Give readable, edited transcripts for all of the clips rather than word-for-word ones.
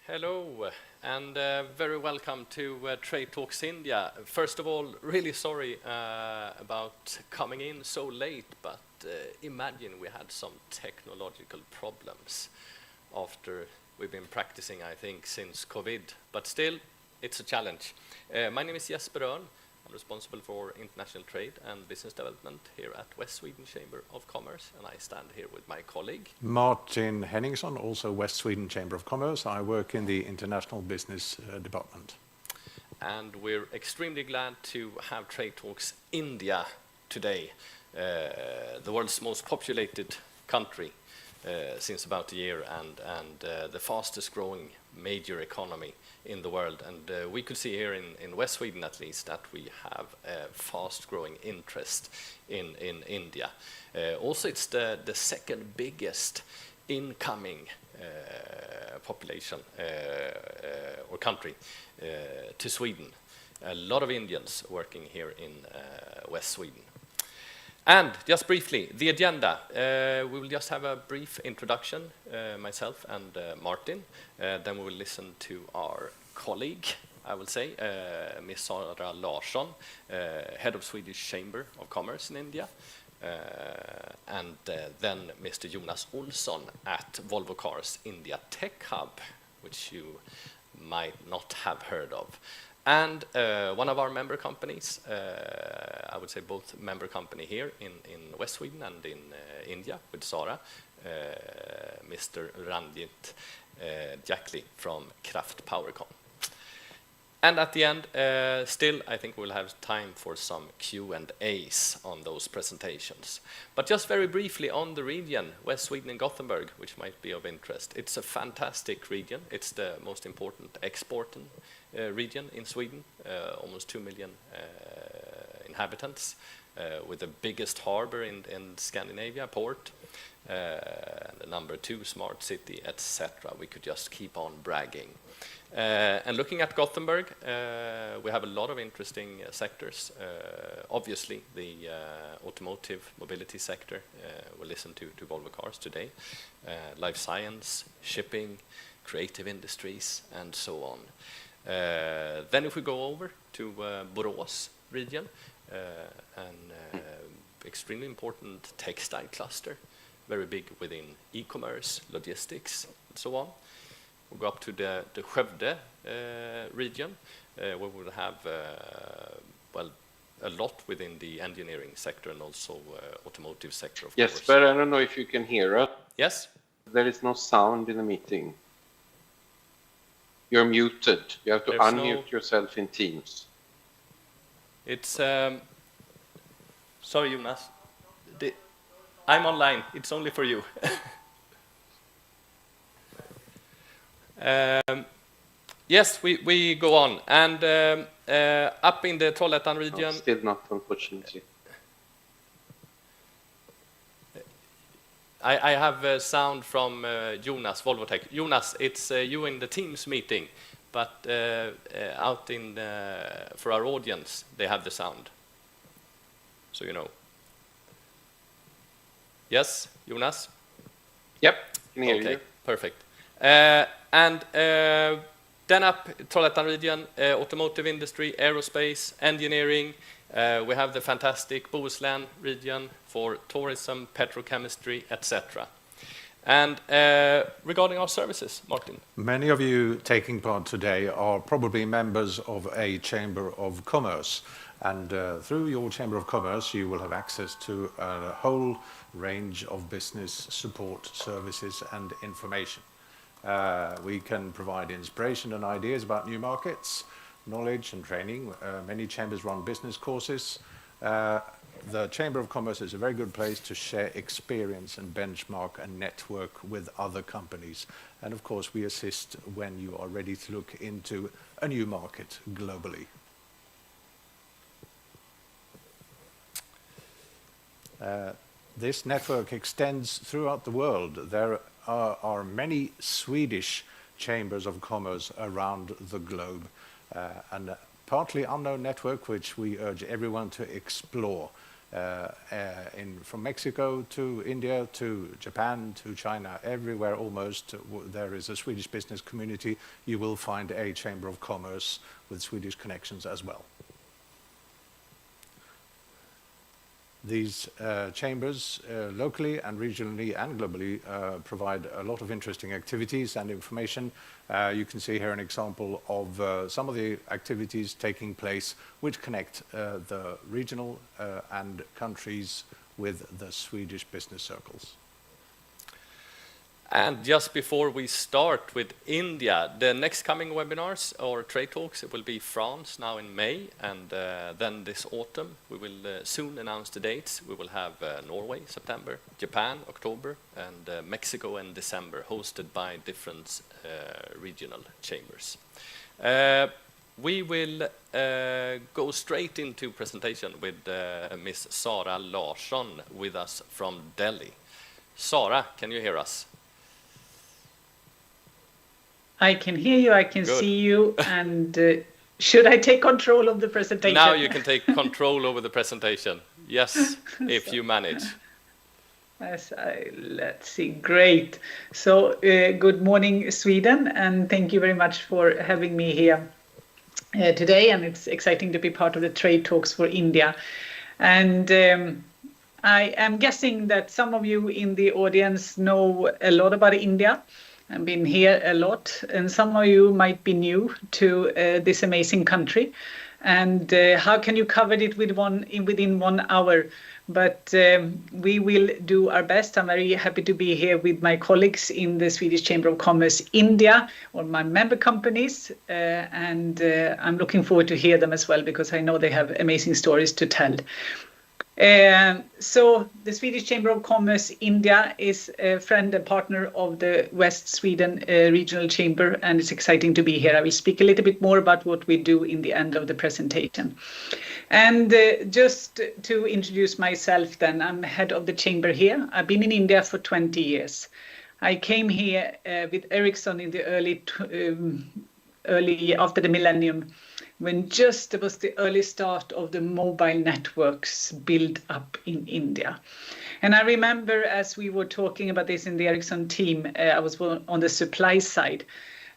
Hello, and very welcome to Trade Talks India. First of all, really sorry about coming in so late, but imagine we had some technological problems after we've been practicing, I think, since COVID. But still, it's a challenge. My name is Jesper Örn. I'm responsible for international trade and business development here at West Sweden Chamber of Commerce, and I stand here with my colleague. Martin Henningsson, also West Sweden Chamber of Commerce. I work in the international business department. And we're extremely glad to have Trade Talks India today, the world's most populated country since about a year, and the fastest growing major economy in the world. And we could see here in West Sweden, at least, that we have a fast-growing interest in India. Also, it's the second biggest incoming population or country to Sweden. A lot of Indians working here in West Sweden. And just briefly, the agenda. We will just have a brief introduction, myself and Martin. Then we will listen to our colleague, I will say, Ms. Sara Larsson, head of Swedish Chamber of Commerce in India. And then Mr. Jonas Olsson at Volvo Cars India Tech Hub, which you might not have heard of. And one of our member companies, I would say both member company here in West Sweden and in India with Sara, Mr. Ranjit Jackley from Kraft Powercom. And at the end, still, I think we'll have time for some Q&As on those presentations. But just very briefly on the region, West Sweden and Gothenburg, which might be of interest. It's a fantastic region. It's the most important exporting region in Sweden, almost 2 million inhabitants, with the biggest harbor in Scandinavia, port, the number 2 smart city, etc. We could just keep on bragging. And looking at Gothenburg, we have a lot of interesting sectors. Obviously, the automotive mobility sector, we'll listen to Volvo Cars today, life science, shipping, creative industries, and so on. Then if we go over to Borås region, an extremely important textile cluster, very big within e-commerce, logistics, and so on. We'll go up to the Skövde region, where we'll have a lot within the engineering sector and also automotive sector, of course. Yes, but I don't know if you can hear us. Yes? There is no sound in the meeting. You're muted. You have to unmute yourself in Teams. It's... sorry, Jonas. I'm online. It's only for you. Yes, we go on. And up in the Trollhättan region... No, still not, unfortunately. I have sound from Jonas, Volvo Tech. Jonas, it's you in the Teams meeting, but out in for our audience, they have the sound. So you know. Yes, Jonas? Yep, can hear you. Okay, perfect. And then up Trollhättan region, automotive industry, aerospace, engineering. We have the fantastic Bohuslän region for tourism, petrochemistry, etc. And regarding our services, Martin. Many of you taking part today are probably members of a Chamber of Commerce. And through your Chamber of Commerce, you will have access to a whole range of business support services and information. We can provide inspiration and ideas about new markets, knowledge and training. Many chambers run business courses. The Chamber of Commerce is a very good place to share experience and benchmark and network with other companies. And of course, we assist when you are ready to look into a new market globally. This network extends throughout the world. There are many Swedish chambers of commerce around the globe, and a partly unknown network which we urge everyone to explore. from Mexico to India to Japan to China, everywhere almost there is a Swedish business community. You will find a Chamber of Commerce with Swedish connections as well. These chambers, locally and regionally and globally, provide a lot of interesting activities and information. You can see here an example of some of the activities taking place which connect the regional and countries with the Swedish business circles. And just before we start with India, the next coming webinars or trade talks, it will be France now in May, and then this autumn we will soon announce the dates. We will have Norway, September, Japan, October, and Mexico in December, hosted by different regional chambers. We will go straight into presentation with Miss Sara Larsson with us from Delhi. Sara, can you hear us? I can hear you, I can Good. see you, and should I take control of the presentation? Now you can take control over the presentation. Yes, if you manage. Yes, let's see, great. So good morning, Sweden, and thank you very much for having me here today, and it's exciting to be part of the trade talks for India. And I am guessing that some of you in the audience know a lot about India. I've been here a lot, and some of you might be new to this amazing country. And how can you cover it within 1 hour? But we will do our best. I'm very happy to be here with my colleagues in the Swedish Chamber of Commerce India, or my member companies, and I'm looking forward to hear them as well, because I know they have amazing stories to tell. So the Swedish Chamber of Commerce India is a friend and partner of the West Sweden Regional Chamber, and it's exciting to be here. I will speak a little bit more about what we do in the end of the presentation. And just to introduce myself then, I'm head of the chamber here. I've been in India for 20 years. I came here with Ericsson in the early after the millennium, when just it was the early start of the mobile networks build up in India. And I remember as we were talking about this in the Ericsson team, I was on the supply side,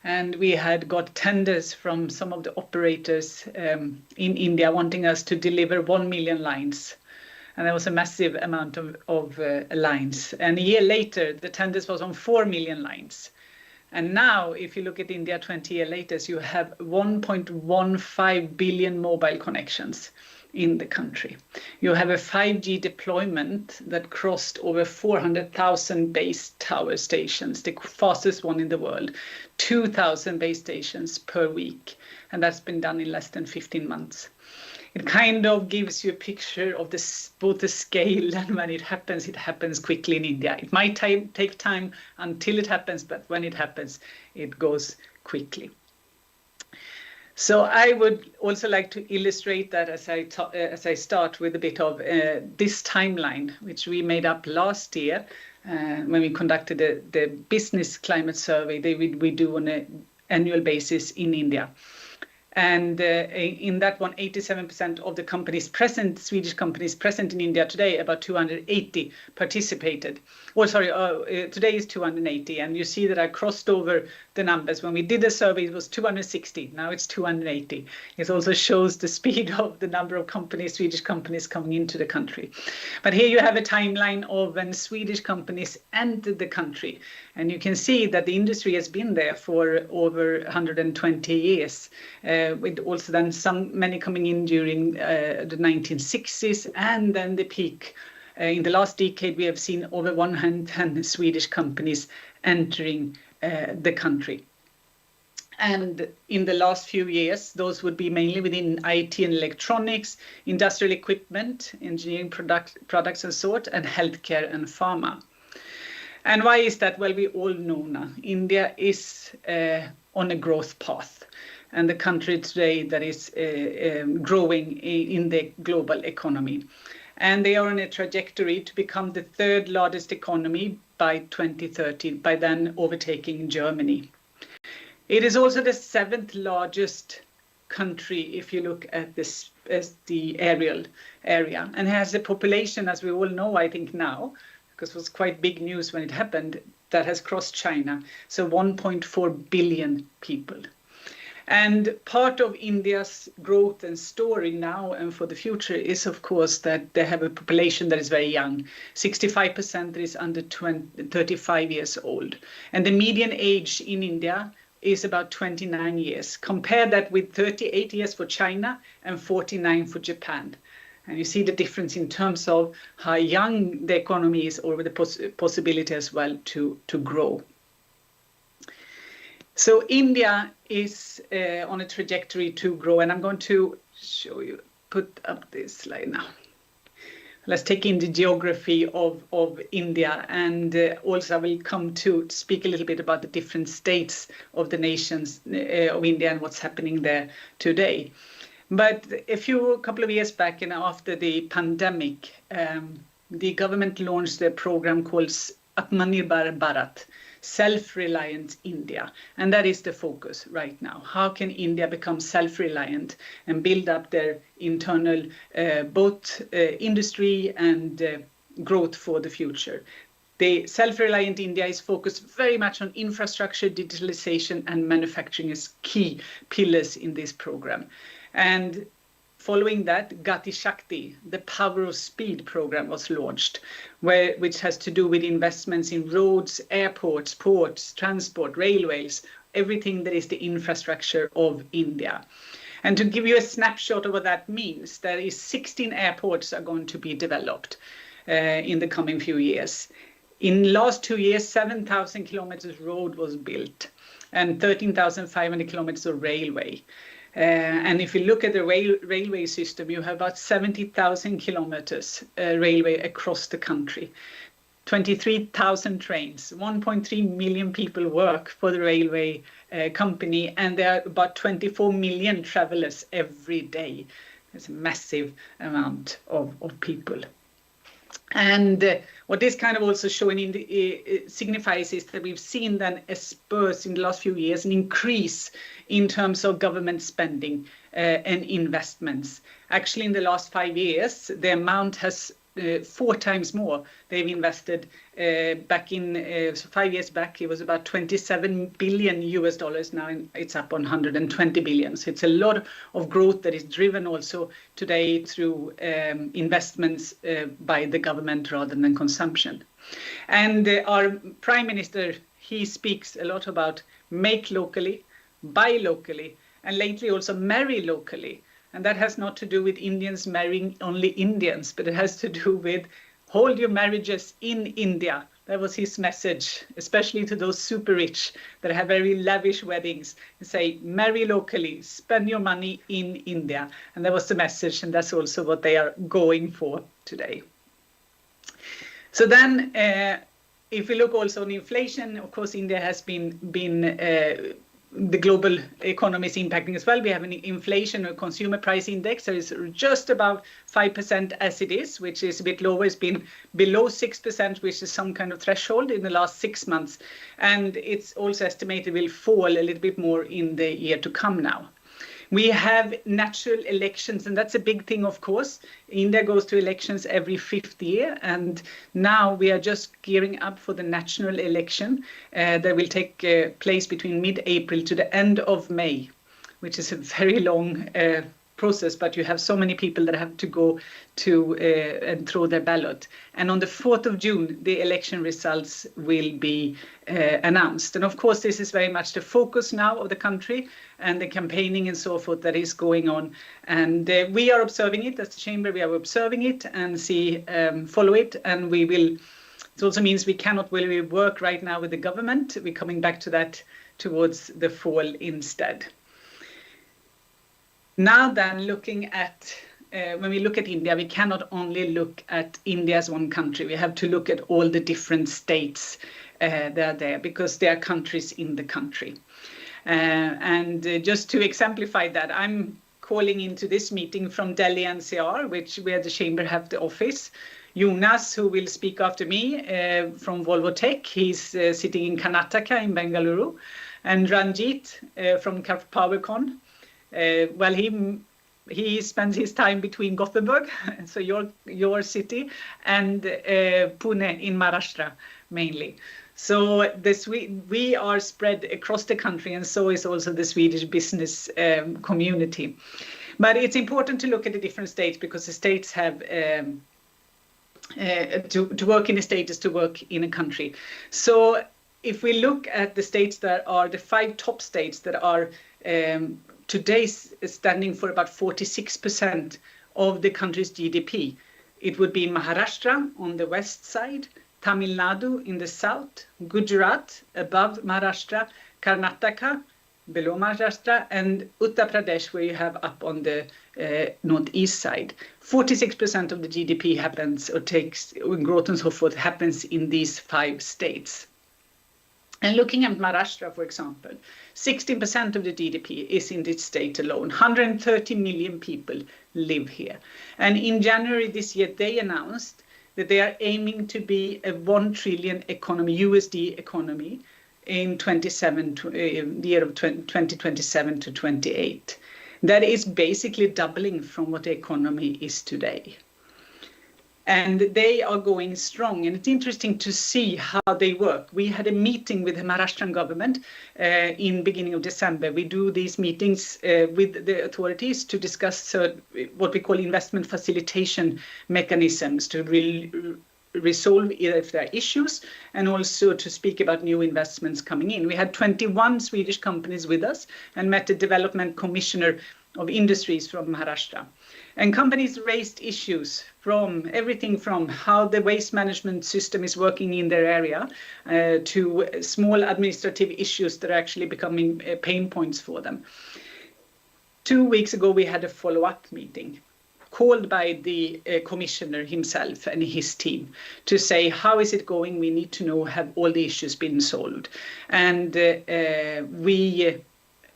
and we had got tenders from some of the operators in India wanting us to deliver 1 million lines. And there was a massive amount of lines. And a year later, the tenders was on 4 million lines. And now, if you look at India 20 years later, you have 1.15 billion mobile connections in the country. You have a 5G deployment that crossed over 400,000 base tower stations, the fastest one in the world, 2,000 base stations per week. And that's been done in less than 15 months. It kind of gives you a picture of both the scale, and when it happens quickly in India. It might take time until it happens, but when it happens, it goes quickly. So I would also like to illustrate that as I start with a bit of this timeline, which we made up last year when we conducted the business climate survey that we do on an annual basis in India. And in that one, 87% of the companies present, Swedish companies present in India today, about 280 participated. Today is 280, and you see that I crossed over the numbers. When we did the survey, it was 260. Now it's 280. It also shows the speed of the number of companies, Swedish companies coming into the country. But here you have a timeline of when Swedish companies entered the country. And you can see that the industry has been there for over 120 years, with also then many coming in during the 1960s, and then the peak. In the last decade, we have seen over 110 Swedish companies entering the country. And in the last few years, those would be mainly within IT and electronics, industrial equipment, engineering products and sort, and healthcare and pharma. And why is that? Well, we all know now, India is on a growth path, and the country today that is growing in the global economy. And they are on a trajectory to become the third largest economy by 2030, by then overtaking Germany. It is also the 7th largest country if you look at this as the aerial area, and has a population, as we all know, I think now, because it was quite big news when it happened, that has crossed China, so 1.4 billion people. And part of India's growth and story now and for the future is, of course, that they have a population that is very young. 65% is under 35 years old. And the median age in India is about 29 years. Compare that with 38 years for China and 49 for Japan. And you see the difference in terms of how young the economy is, or the possibility as well to grow. So India is on a trajectory to grow, and I'm going to show you, put up this slide now. Let's take in the geography of India, and also I will come to speak a little bit about the different states of the nations of India and what's happening there today. But a couple of years back, and after the pandemic, the government launched a program called Atmanirbhar Bharat, Self-Reliant India. And that is the focus right now. How can India become self-reliant and build up their internal both industry and growth for the future? The self-reliant India is focused very much on infrastructure, digitalization, and manufacturing as key pillars in this program. And following that, Gati Shakti, the Power of Speed program, was launched, which has to do with investments in roads, airports, ports, transport, railways, everything that is the infrastructure of India. And to give you a snapshot of what that means, there is 16 airports are going to be developed in the coming few years. In the last 2 years, 7,000 kilometers road was built and 13,500 kilometers of railway. And if you look at the railway system, you have about 70,000 kilometers railway across the country, 23,000 trains, 1.3 million people work for the railway company, and there are about 24 million travelers every day. It's a massive amount of people. And what this kind of also showing signifies is that we've seen then a spurt in the last few years, an increase in terms of government spending and investments. Actually, in the last 5 years, the amount has 4 times more. They've invested back in 5 years back, it was about $27 billion US. Now it's up on 120 billion. So it's a lot of growth that is driven also today through investments by the government rather than consumption. And our Prime Minister, he speaks a lot about make locally, buy locally, and lately also marry locally. And that has not to do with Indians marrying only Indians, but it has to do with hold your marriages in India. That was his message, especially to those super rich that have very lavish weddings. And say, marry locally, spend your money in India. And that was the message, and that's also what they are going for today. So then, if we look also on inflation, of course, India has been the global economy is impacting as well. We have an inflation or consumer price index that is just about 5% as it is, which is a bit lower. It's been below 6%, which is some kind of threshold in the last 6 months. And it's also estimated will fall a little bit more in the year to come now. We have natural elections, and that's a big thing, of course. India goes to elections every 5th year, and now we are just gearing up for the national election that will take place between mid-April to the end of May, which is a very long process, but you have so many people that have to go to and throw their ballot. And on the 4th of June, the election results will be announced. And of course, this is very much the focus now of the country and the campaigning and so forth that is going on. And we are observing it as the chamber, we are observing it and follow it. And we will, it also means we cannot really work right now with the government. We're coming back to that towards the fall instead. Now then, looking at, when we look at India, we cannot only look at India as one country. We have to look at all the different states that are there, because they are countries in the country. And just to exemplify that, I'm calling into this meeting from Delhi NCR, where the chamber have the office. Jonas, who will speak after me from Volvo Tech, he's sitting in Karnataka in Bengaluru. And Ranjit from PowerCon. Well, he spends his time between Gothenburg, so your city, and Pune in Maharashtra mainly. So we are spread across the country, and so is also the Swedish business community. But it's important to look at the different states, because the states have to work in a state is to work in a country. So if we look at the states that are the 5 top states that are today standing for about 46% of the country's GDP, it would be Maharashtra on the west side, Tamil Nadu in the south, Gujarat above Maharashtra, Karnataka below Maharashtra, and Uttar Pradesh, where you have up on the northeast side. 46% of the GDP happens, or takes growth and so forth, happens in these 5 states. And looking at Maharashtra, for example, 16% of the GDP is in this state alone. 130 million people live here. And in January this year, they announced that they are aiming to be a 1 trillion economy, USD economy, in the year of 2027 to 28. That is basically doubling from what the economy is today. And they are going strong. And it's interesting to see how they work. We had a meeting with the Maharashtrian government in beginning of December. We do these meetings with the authorities to discuss what we call investment facilitation mechanisms to resolve if there are issues, and also to speak about new investments coming in. We had 21 Swedish companies with us and met the development commissioner of industries from Maharashtra. And companies raised issues from everything from how the waste management system is working in their area to small administrative issues that are actually becoming pain points for them. 2 weeks ago, we had a follow-up meeting called by the commissioner himself and his team to say, how is it going? We need to know, have all the issues been solved? And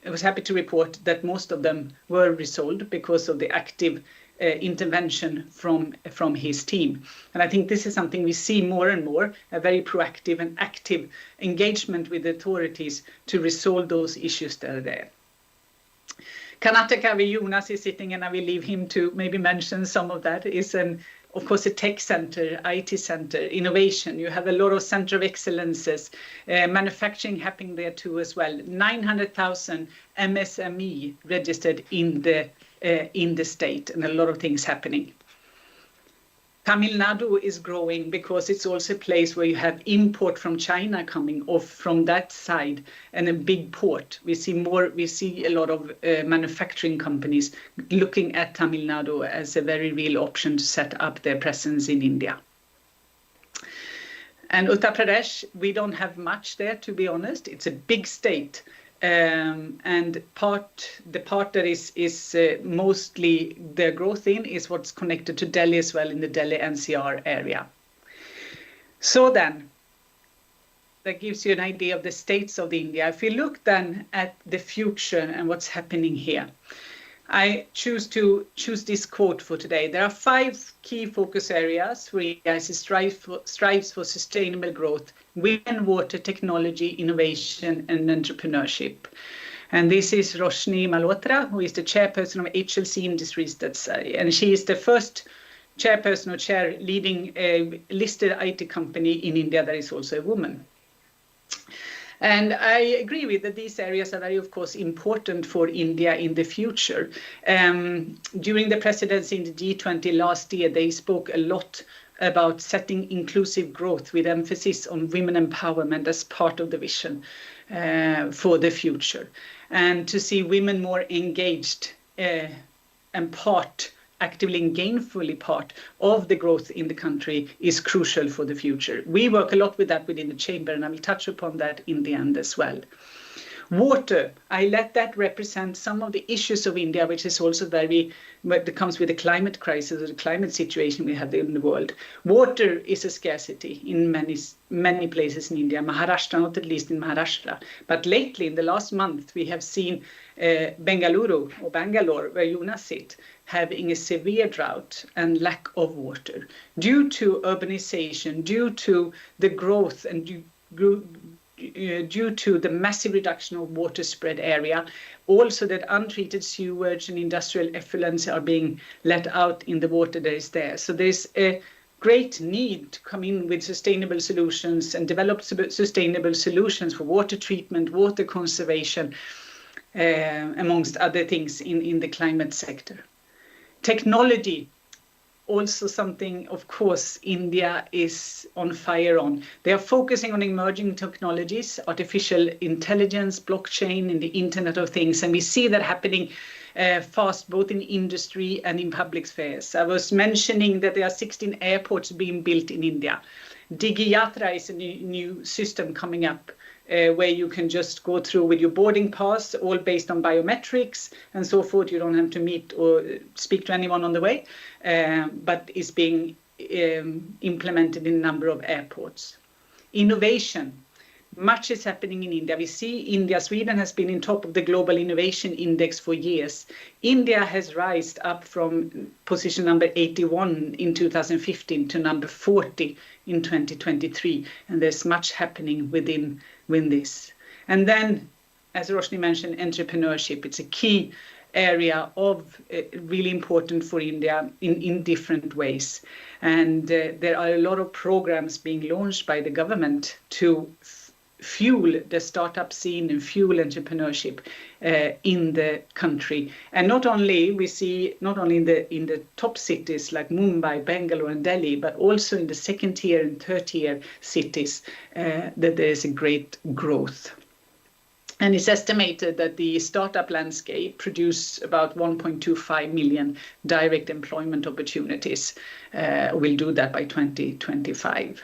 I was happy to report that most of them were resolved because of the active intervention from his team. And I think this is something we see more and more, a very proactive and active engagement with the authorities to resolve those issues that are there. Karnataka, where Jonas is sitting, and I will leave him to maybe mention some of that, is of course a tech center, IT center, innovation. You have a lot of center of excellences, manufacturing happening there too as well. 900,000 MSME registered in the state, and a lot of things happening. Tamil Nadu is growing because it's also a place where you have import from China coming off from that side, and a big port. We see a lot of manufacturing companies looking at Tamil Nadu as a very real option to set up their presence in India. And Uttar Pradesh, we don't have much there, to be honest. It's a big state. And the part that is mostly the growth in is what's connected to Delhi as well, in the Delhi NCR area. So then, that gives you an idea of the states of India. If you look then at the future and what's happening here, I choose this quote for today. There are 5 key focus areas where India strives for sustainable growth: wind, water, technology, innovation, and entrepreneurship. And this is Roshni Malhotra, who is the chairperson of HLC Industries, and she is the first chairperson or chair leading a listed IT company in India that is also a woman. And I agree with that these areas are very, of course, important for India in the future. During the presidency in the G20 last year, they spoke a lot about setting inclusive growth with emphasis on women empowerment as part of the vision for the future. And to see women more engaged and actively and gainfully part of the growth in the country is crucial for the future. We work a lot with that within the chamber, and I will touch upon that in the end as well. Water, I let that represent some of the issues of India, which is also that comes with the climate crisis or the climate situation we have in the world. Water is a scarcity in many places in India, Maharashtra, not at least in Maharashtra. But lately, in the last month, we have seen Bangalore, where Jonas sits, having a severe drought and lack of water due to urbanization, due to the growth and due to the massive reduction of water spread area, also that untreated sewage and industrial effluents are being let out in the water that is there. So there's a great need to come in with sustainable solutions and develop sustainable solutions for water treatment, water conservation, amongst other things in the climate sector. Technology, also something, of course, India is on fire on. They are focusing on emerging technologies, artificial intelligence, blockchain, and the Internet of Things. And we see that happening fast, both in industry and in public spheres. I was mentioning that there are 16 airports being built in India. Digiyatra is a new system coming up, where you can just go through with your boarding pass, all based on biometrics and so forth. You don't have to meet or speak to anyone on the way, but is being implemented in a number of airports. Innovation. Much is happening in India. We see Sweden has been in top of the global innovation index for years. India has risen up from position number 81 in 2015 to number 40 in 2023. And there's much happening within this. And then, as Roshni mentioned, entrepreneurship. It's a key area of really important for India in different ways. And there are a lot of programs being launched by the government to fuel the startup scene and fuel entrepreneurship in the country. And not only in the top cities like Mumbai, Bangalore, and Delhi, but also in the second tier and third tier cities, that there is a great growth. And it's estimated that the startup landscape produce about 1.25 million direct employment opportunities. Will do that by 2025.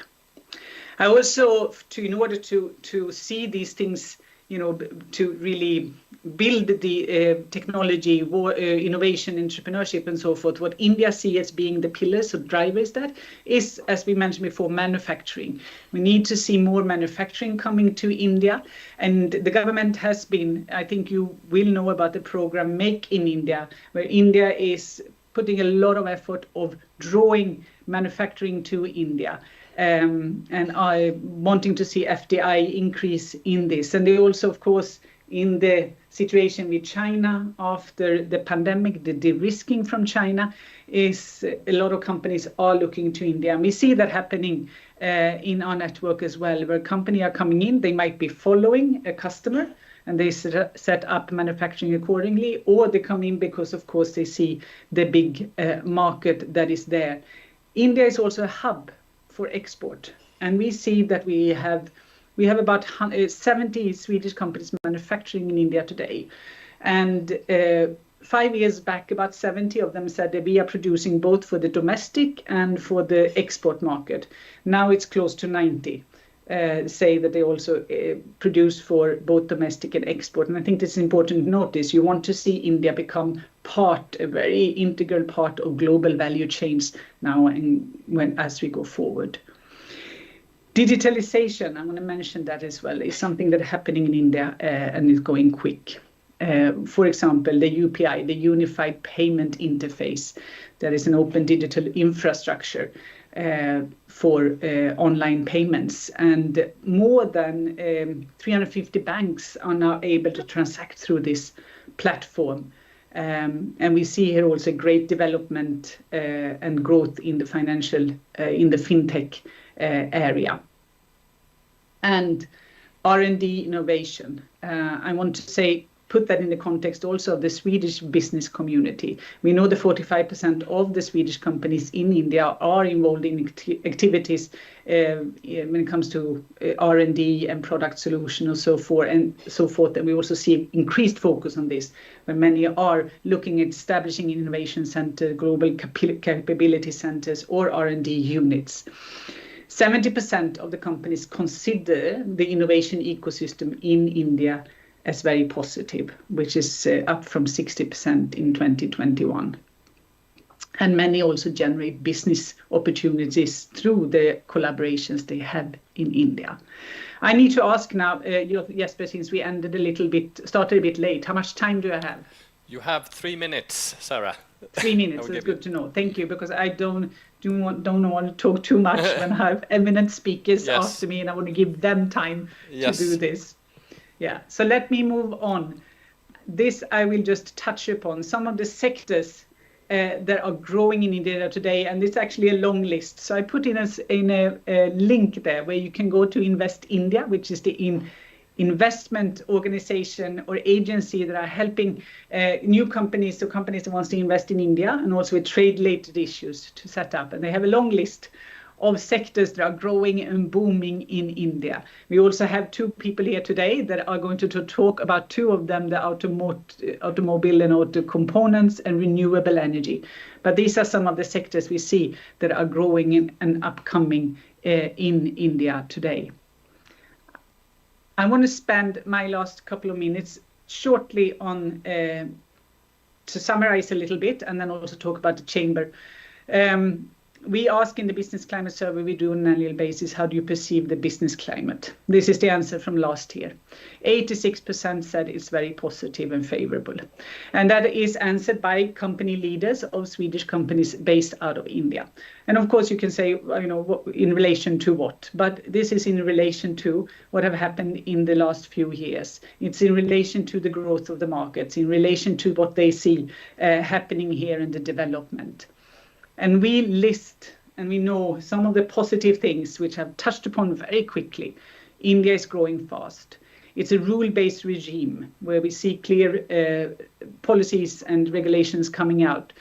I also, in order to see these things, to really build the technology, innovation, entrepreneurship, and so forth, what India sees as being the pillars or drivers that is, as we mentioned before, manufacturing. We need to see more manufacturing coming to India. And the government has been, I think you will know about the program Make in India, where India is putting a lot of effort of drawing manufacturing to India. And I wanting to see FDI increase in this. And they also, of course, in the situation with China after the pandemic, the de-risking from China is a lot of companies are looking to India. And we see that happening in our network as well, where companies are coming in, they might be following a customer and they set up manufacturing accordingly, or they come in because, of course, they see the big market that is there. India is also a hub for export, and we see that we have about 70 Swedish companies manufacturing in India today, and 5 years back about 70 of them said that we are producing both for the domestic and for the export market. Now it's close to 90 say that they also produce for both domestic and export. And I think this is important to notice. You want to see India become a very integral part of global value chains now and as we go forward. Digitalization, I'm going to mention that as well, is something that's happening in India and is going quick. For example, the UPI, the Unified Payment Interface, that is an open digital infrastructure for online payments, and more than 350 banks are now able to transact through this platform. And we see here also great development and growth in the in the fintech area. And R&D innovation. I want to put that in the context also of the Swedish business community. We know that 45% of the Swedish companies in India are involved in activities when it comes to R&D and product solution and so forth. And we also see increased focus on this, when many are looking at establishing innovation center, global capability centers, or R&D units. 70% of the companies consider the innovation ecosystem in India as very positive, which is up from 60% in 2021. And many also generate business opportunities through the collaborations they have in India. I need to ask now, Jesper, since we started a bit late, how much time do I have? You have 3 minutes, Sarah. 3 minutes. That's good to know. Thank you, because I don't want to talk too much when I have eminent speakers after me, and I want to give them time to do this. Yeah. So let me move on. This I will just touch upon some of the sectors that are growing in India today, and it's actually a long list. So I put in a link there where you can go to Invest India, which is the investment organization or agency that are helping new companies, so companies that wants to invest in India, and also with trade-related issues to set up. And they have a long list of sectors that are growing and booming in India. We also have 2 people here today that are going to talk about 2 of them, the automobile and auto components and renewable energy. But these are some of the sectors we see that are growing and upcoming in India today. I want to spend my last couple of minutes shortly on to summarize a little bit, and then also talk about the chamber. We ask in the business climate survey we do on an annual basis, how do you perceive the business climate? This is the answer from last year. 86% said it's very positive and favorable. And that is answered by company leaders of Swedish companies based out of India. And of course you can say, you know, in relation to what? But this is in relation to what have happened in the last few years. It's in relation to the growth of the markets, in relation to what they see happening here in the development. And we list and we know some of the positive things which I've touched upon very quickly. India is growing fast. It's a rule-based regime where we see clear policies and regulations coming out.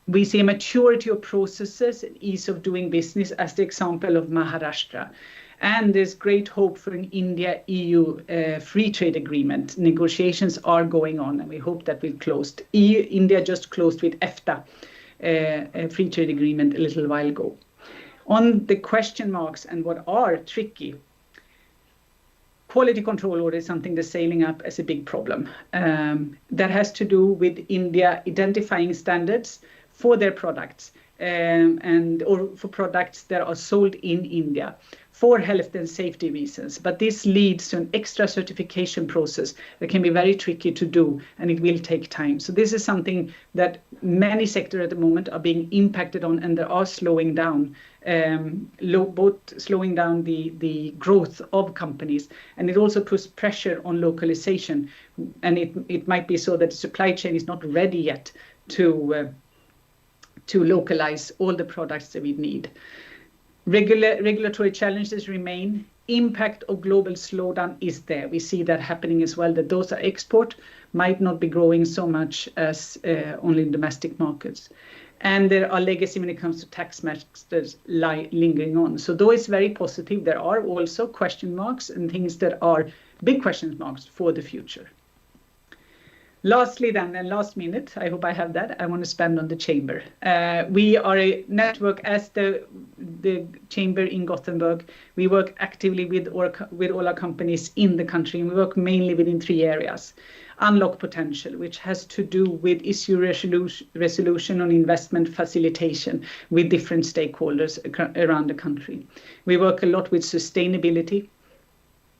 We see a maturity of processes and ease of doing business as the example of Maharashtra. And there's great hope for an India-EU free trade agreement. Negotiations are going on, and we hope that will close. India just closed with EFTA. A free trade agreement a little while ago. On the question marks and what are tricky, quality control order is something that's sailing up as a big problem. That has to do with India identifying standards for their products or for products that are sold in India for health and safety reasons. But this leads to an extra certification process that can be very tricky to do, and it will take time. So this is something that many sectors at the moment are being impacted on, and they are slowing down, both slowing down the growth of companies, and it also puts pressure on localization. And it might be so that the supply chain is not ready yet to localize all the products that we need. Regulatory challenges remain. Impact of global slowdown is there. We see that happening as well, that those are export might not be growing so much as only in domestic markets. And there are legacy when it comes to tax matters lingering on. So though it's very positive, there are also question marks and things that are big question marks for the future. Lastly then, and last minute, I hope I have that, I want to spend on the chamber. We are a network as the chamber in Gothenburg. We work actively with all our companies in the country, and we work mainly within 3 areas. Unlock potential, which has to do with issue resolution on investment facilitation with different stakeholders around the country. We work a lot with sustainability,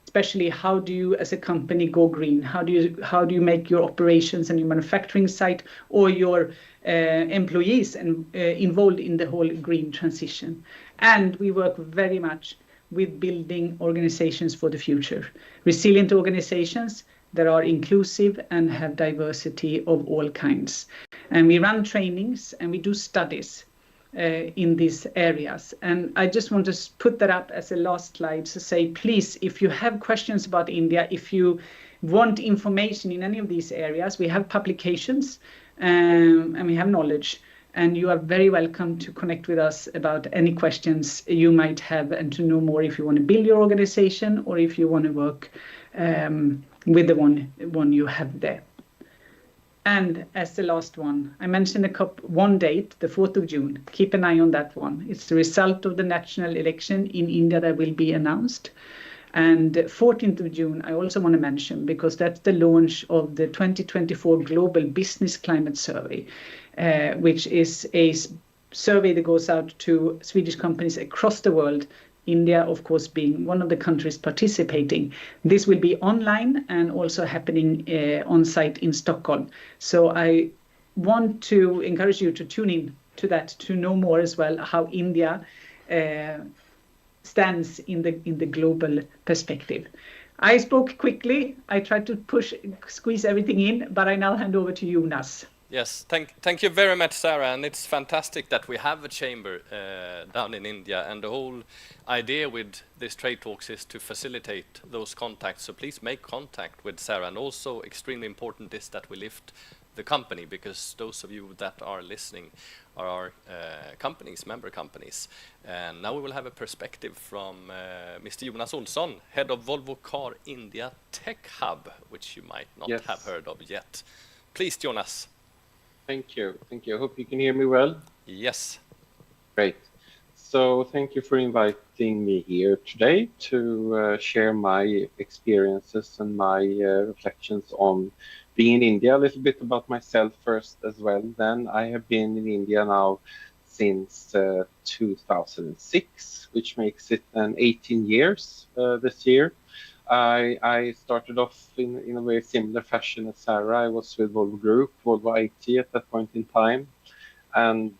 especially how do you as a company go green? How do you make your operations and your manufacturing site or your employees involved in the whole green transition? And we work very much with building organizations for the future. Resilient organizations that are inclusive and have diversity of all kinds. And we run trainings and we do studies in these areas. And I just want to put that up as a last slide to say, please, if you have questions about India, if you want information in any of these areas, we have publications and we have knowledge. And you are very welcome to connect with us about any questions you might have and to know more if you want to build your organization or if you want to work with the one you have there. And as the last one, I mentioned one date, the 4th of June. Keep an eye on that one. It's the result of the national election in India that will be announced. And 14th of June, I also want to mention, because that's the launch of the 2024 Global Business Climate Survey, which is a survey that goes out to Swedish companies across the world, India, of course, being one of the countries participating. This will be online and also happening on site in Stockholm. So I want to encourage you to tune in to that to know more as well how India stands in the global perspective. I spoke quickly. I tried to squeeze everything in, but I now hand over to Jonas. Yes, thank you very much, Sarah, and it's fantastic that we have a chamber down in India, and the whole idea with this trade talks is to facilitate those contacts. So please make contact with Sarah, and also extremely important is that we lift the company, because those of you that are listening are our companies, member companies. And now we will have a perspective from Mr. Jonas Olsson, head of Volvo Car India Tech Hub, which you might not have heard of yet. Please, Jonas. Thank you. Thank you. I hope you can hear me well. Yes. Great. So thank you for inviting me here today to share my experiences and my reflections on being in India. A little bit about myself first as well. Then I have been in India now since 2006, which makes it 18 years this year. I started off in a very similar fashion as Sarah. I was with Volvo Group, Volvo IT at that point in time, and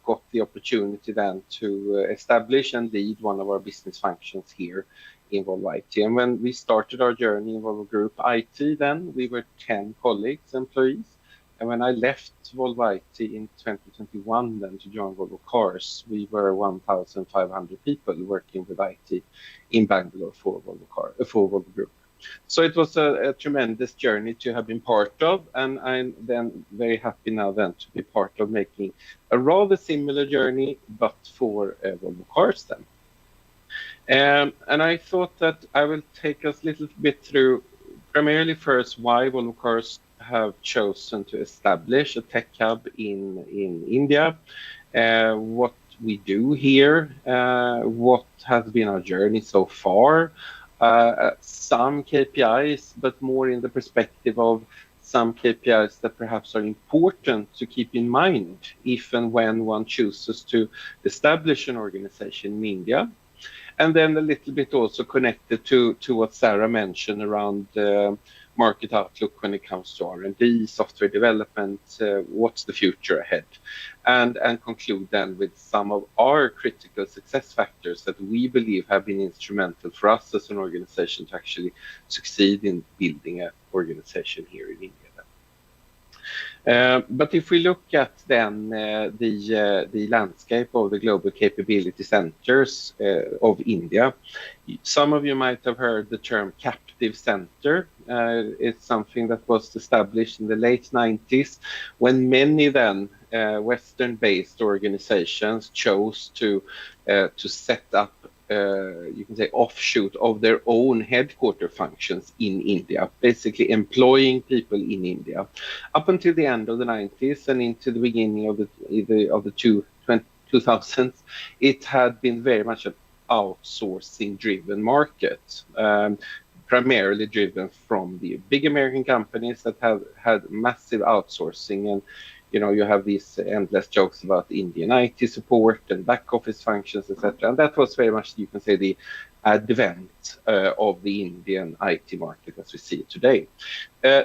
got the opportunity then to establish and lead one of our business functions here in Volvo IT. And when we started our journey in Volvo Group IT, then we were 10 colleagues, employees. And when I left Volvo IT in 2021 then to join Volvo Cars, we were 1,500 people working with IT in Bangalore for Volvo Group. So it was a tremendous journey to have been part of, and I'm then very happy now then to be part of making a rather similar journey, but for Volvo Cars then. And I thought that I will take us a little bit through primarily first why Volvo Cars have chosen to establish a tech hub in India, what we do here, what has been our journey so far, some KPIs, but more in the perspective of some KPIs that perhaps are important to keep in mind if and when one chooses to establish an organization in India. And then a little bit also connected to what Sarah mentioned around market outlook when it comes to R&D, software development, what's the future ahead, and conclude then with some of our critical success factors that we believe have been instrumental for us as an organization to actually succeed in building an organization here in India. But if we look at then the landscape of the global capability centers of India, some of you might have heard the term captive center. It's something that was established in the late 90s when many then Western-based organizations chose to set up you can say offshoot of their own headquarter functions in India, basically employing people in India. Up until the end of the 90s and into the beginning of the 2000s, it had been very much an outsourcing-driven market, primarily driven from the big American companies that have had massive outsourcing. And you have these endless jokes about Indian IT support and back office functions, etc. And that was very much, you can say, the advent of the Indian IT market as we see it today.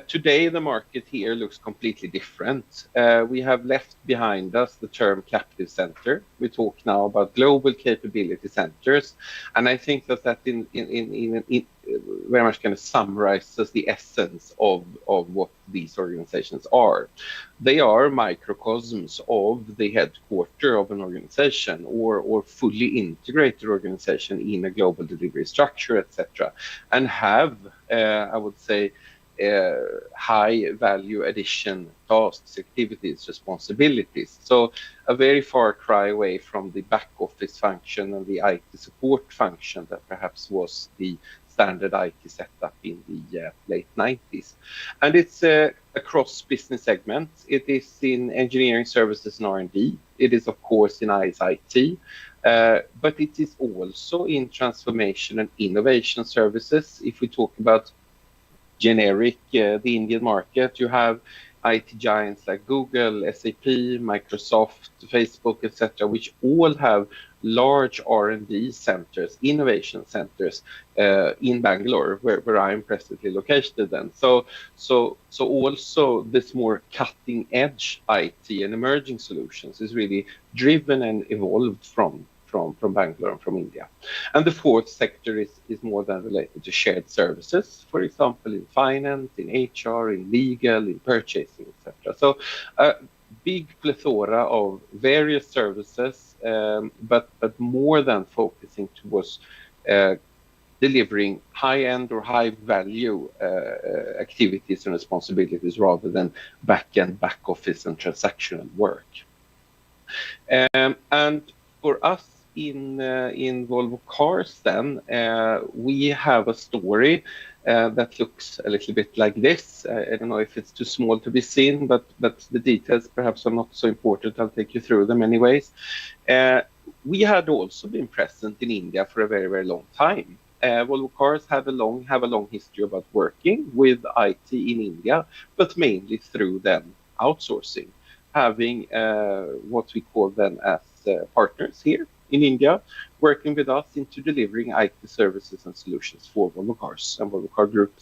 Today, the market here looks completely different. We have left behind us the term captive center. We talk now about global capability centers. And I think that in very much kind of summarizes the essence of what these organizations are. They are microcosms of the headquarter of an organization or fully integrated organization in a global delivery structure, etc., and have, I would say, high value addition tasks, activities, responsibilities. So a very far cry away from the back office function and the IT support function that perhaps was the standard IT setup in the late 90s. And it's across business segments. It is in engineering services and R&D. It is, of course, in IS/IT. But it is also in transformation and innovation services. If we talk about generic, the Indian market, you have IT giants like Google, SAP, Microsoft, Facebook, etc., which all have large R&D centers, innovation centers in Bangalore, where I'm presently located. Then, so also this more cutting edge IT and emerging solutions is really driven and evolved from Bangalore and from India. And the fourth sector is more than related to shared services, for example, in finance, in HR, in legal, in purchasing, etc. So a big plethora of various services, but more than focusing towards delivering high-end or high-value activities and responsibilities rather than back-end, back-office and transactional work. And for us in Volvo Cars, then we have a story that looks a little bit like this. I don't know if it's too small to be seen, but the details perhaps are not so important. I'll take you through them anyways. We had also been present in India for a very, very long time. Volvo Cars have a long history about working with IT in India, but mainly through then outsourcing, having what we call them as partners here in India, working with us into delivering IT services and solutions for Volvo Cars and Volvo Car Group.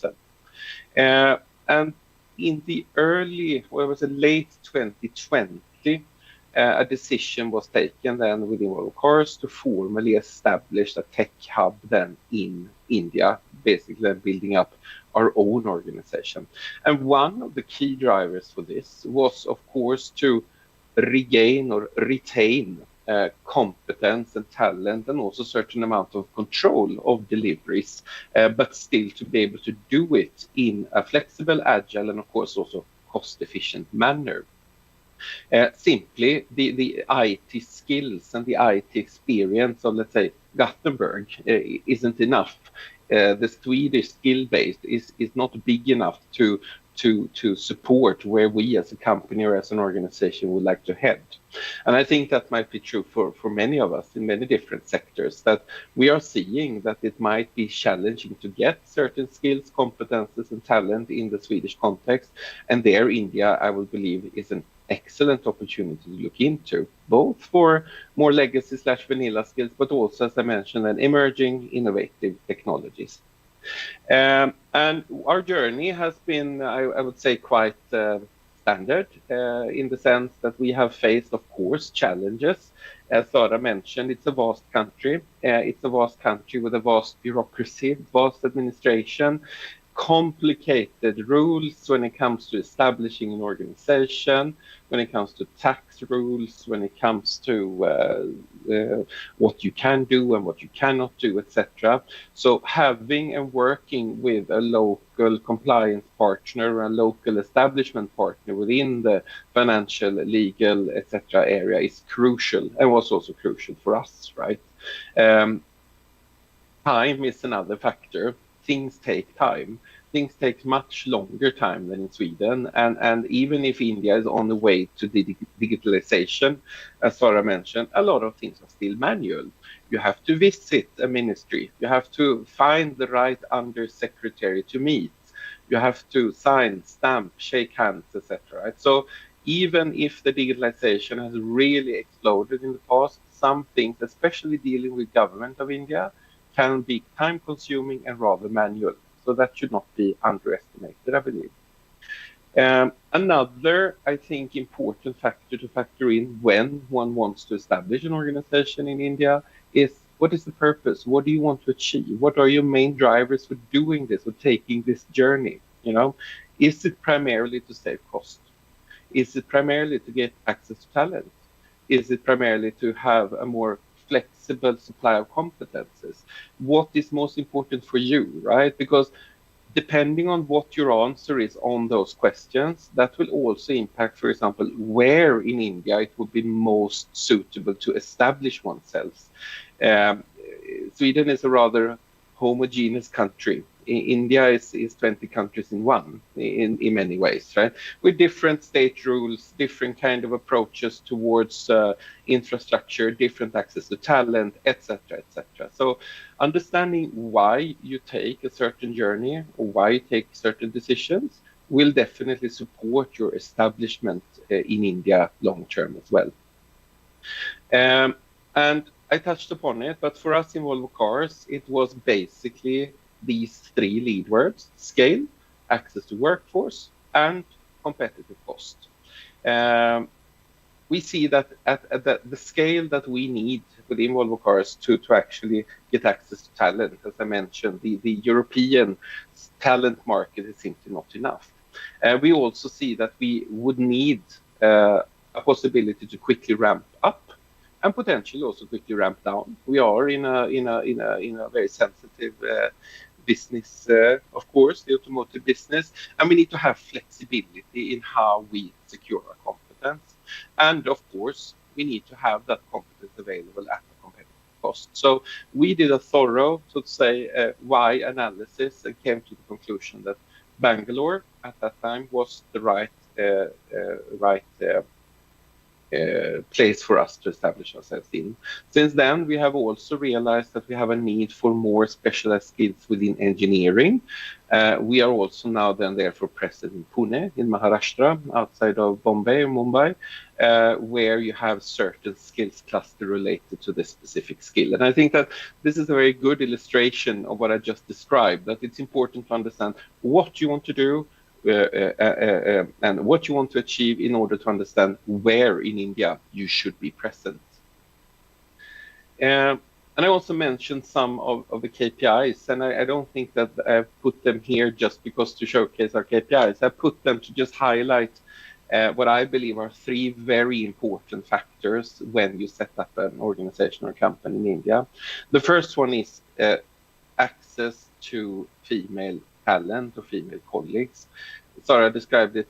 And in the late 2020, a decision was taken then within Volvo Cars to formally establish a tech hub then in India, basically building up our own organization. And one of the key drivers for this was, of course, to regain or retain competence and talent, and also a certain amount of control of deliveries, but still to be able to do it in a flexible, agile, and of course also cost-efficient manner. Simply, the IT skills and the IT experience of, let's say, Gothenburg isn't enough. The Swedish skill base is not big enough to support where we as a company or as an organization would like to head. And I think that might be true for many of us in many different sectors, that we are seeing that it might be challenging to get certain skills, competences and talent in the Swedish context. And there India, I would believe, is an excellent opportunity to look into, both for more legacy/vanilla skills, but also, as I mentioned, an emerging innovative technologies. And our journey has been, I would say, quite standard in the sense that we have faced, of course, challenges. As Sara mentioned, it's a vast country. It's a vast country with a vast bureaucracy, vast administration, complicated rules when it comes to establishing an organization, when it comes to tax rules, when it comes to what you can do and what you cannot do, etc. So having and working with a local compliance partner, a local establishment partner within the financial, legal, etc. area is crucial, and was also crucial for us, right? Time is another factor. Things take time. Things take much longer time than in Sweden. And even if India is on the way to digitalization, as Sara mentioned, a lot of things are still manual. You have to visit a ministry. You have to find the right undersecretary to meet. You have to sign, stamp, shake hands, etc. Right? So even if the digitalization has really exploded in the past, some things, especially dealing with government of India, can be time-consuming and rather manual. So that should not be underestimated, I believe. Another, I think, important factor to factor in when one wants to establish an organization in India is, what is the purpose? What do you want to achieve? What are your main drivers for doing this or taking this journey? You know, is it primarily to save cost? Is it primarily to get access to talent? Is it primarily to have a more flexible supply of competences? What is most important for you, right? Because depending on what your answer is on those questions, that will also impact, for example, where in India it would be most suitable to establish oneself. Sweden is a rather homogeneous country. India is 20 countries in one, in many ways, right? With different state rules, different kind of approaches towards infrastructure, different access to talent, etc., etc. So understanding why you take a certain journey or why you take certain decisions will definitely support your establishment in India long term as well. And I touched upon it, but for us in Volvo Cars, it was basically these three lead words: scale, access to workforce, and competitive cost. We see that at the scale that we need within Volvo Cars to actually get access to talent, as I mentioned, the European talent market is simply not enough. We also see that we would need a possibility to quickly ramp up and potentially also quickly ramp down. We are in a very sensitive business, of course, the automotive business, and we need to have flexibility in how we secure our competence. And of course, we need to have that competence available at a competitive cost. So we did a thorough, so to say, why analysis and came to the conclusion that Bangalore at that time was the right place for us to establish ourselves in. Since then, we have also realized that we have a need for more specialized skills within engineering. We are also now then therefore present in Pune, in Maharashtra, outside of Bombay or Mumbai, where you have certain skills cluster related to this specific skill. And I think that this is a very good illustration of what I just described, that it's important to understand what you want to do, and what you want to achieve in order to understand where in India you should be present. And I also mentioned some of the KPIs, and I don't think that I've put them here just because to showcase our KPIs. I put them to just highlight what I believe are three very important factors when you set up an organization or company in India. The first one is access to female talent or female colleagues. Sarah described it,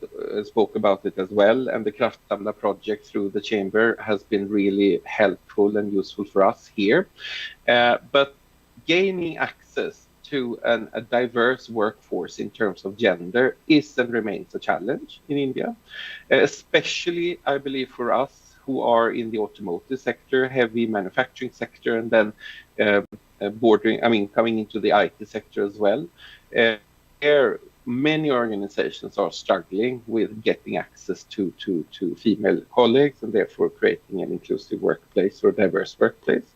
spoke about it as well, and the Kraftsamla project through the chamber has been really helpful and useful for us here. But gaining access to a diverse workforce in terms of gender is and remains a challenge in India, especially, I believe, for us who are in the automotive sector, heavy manufacturing sector, and then coming into the IT sector as well. Many organizations are struggling with getting access to female colleagues and therefore creating an inclusive workplace or diverse workplace.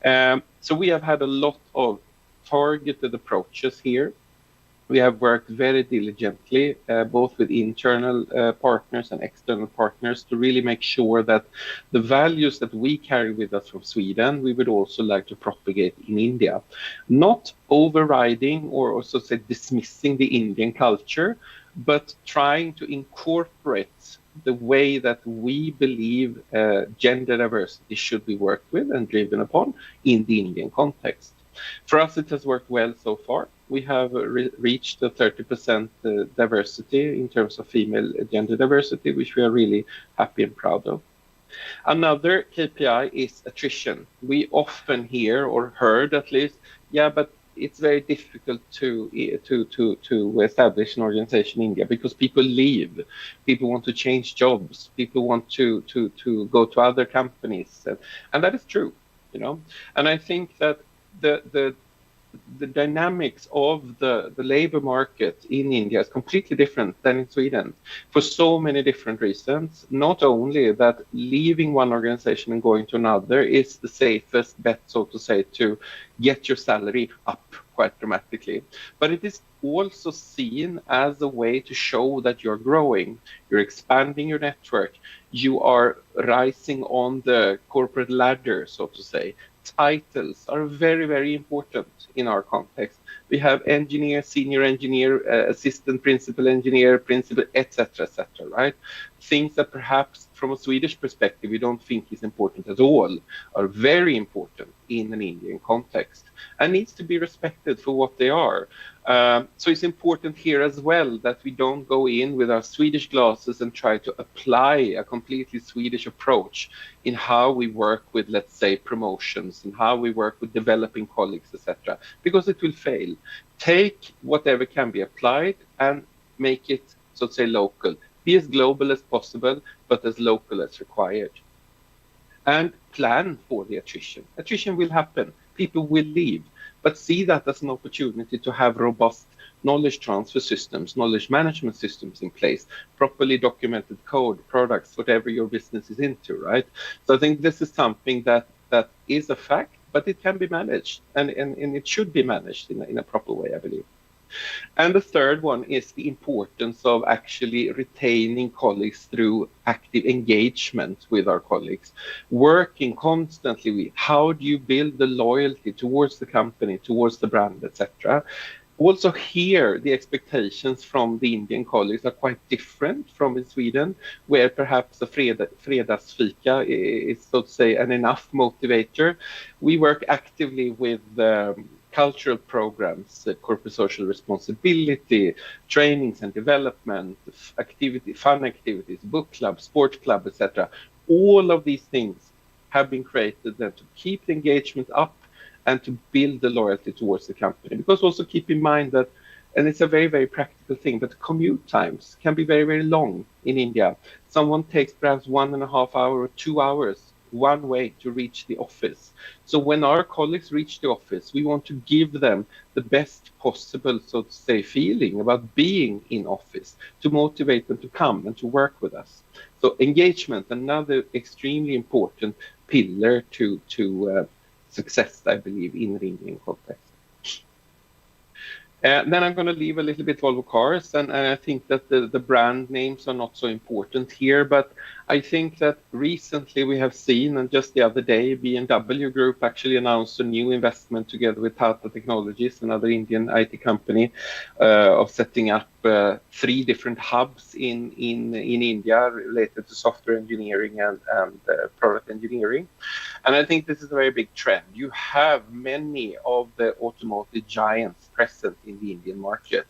So we have had a lot of targeted approaches here. We have worked very diligently, both with internal partners and external partners, to really make sure that the values that we carry with us from Sweden, we would also like to propagate in India. Not overriding or so to say dismissing the Indian culture, but trying to incorporate the way that we believe gender diversity should be worked with and driven upon in the Indian context. For us, it has worked well so far. We have reached the 30% diversity in terms of female gender diversity, which we are really happy and proud of. Another KPI is attrition. We often hear, or heard at least, yeah, but it's very difficult to establish an organization in India because people leave, people want to change jobs, people want to go to other companies, and that is true, you know. And I think that the dynamics of the labor market in India is completely different than in Sweden for so many different reasons. Not only that leaving one organization and going to another is the safest bet, so to say, to get your salary up quite dramatically, but it is also seen as a way to show that you're growing, you're expanding your network, you are rising on the corporate ladder, so to say. Titles are very, very important in our context. We have engineer, senior engineer, assistant principal engineer, principal, etc., right? Things that perhaps from a Swedish perspective we don't think is important at all are very important in an Indian context and needs to be respected for what they are. So it's important here as well that we don't go in with our Swedish glasses and try to apply a completely Swedish approach in how we work with, let's say, promotions and how we work with developing colleagues, etc., because it will fail. Take whatever can be applied and make it, so to say, local. Be as global as possible, but as local as required. And plan for the attrition. Attrition will happen. People will leave. But see that as an opportunity to have robust knowledge transfer systems, knowledge management systems in place, properly documented code, products, whatever your business is into, right? So I think this is something that is a fact, but it can be managed, and it should be managed in a proper way, I believe. And the third one is the importance of actually retaining colleagues through active engagement with our colleagues, working constantly with how do you build the loyalty towards the company, towards the brand, etc. Also here, the expectations from the Indian colleagues are quite different from in Sweden, where perhaps a fredagsfika is, so to say, an enough motivator. We work actively with cultural programs, corporate social responsibility, trainings and development, fun activities, book club, sport club, etc. All of these things have been created to keep the engagement up and to build the loyalty towards the company. Because also keep in mind that, and it's a very, very practical thing, but commute times can be very, very long in India. Someone takes perhaps 1.5 hours or 2 hours one way to reach the office. So when our colleagues reach the office, we want to give them the best possible, so to say, feeling about being in office, to motivate them to come and to work with us. So engagement, another extremely important pillar to success, I believe, in the Indian context. Then I'm going to leave a little bit Volvo Cars, and I think that the brand names are not so important here, but I think that recently we have seen, and just the other day, BMW Group actually announced a new investment together with Tata Technologies, another Indian IT company, of setting up 3 different hubs in India related to software engineering and product engineering. And I think this is a very big trend. You have many of the automotive giants present in the Indian market,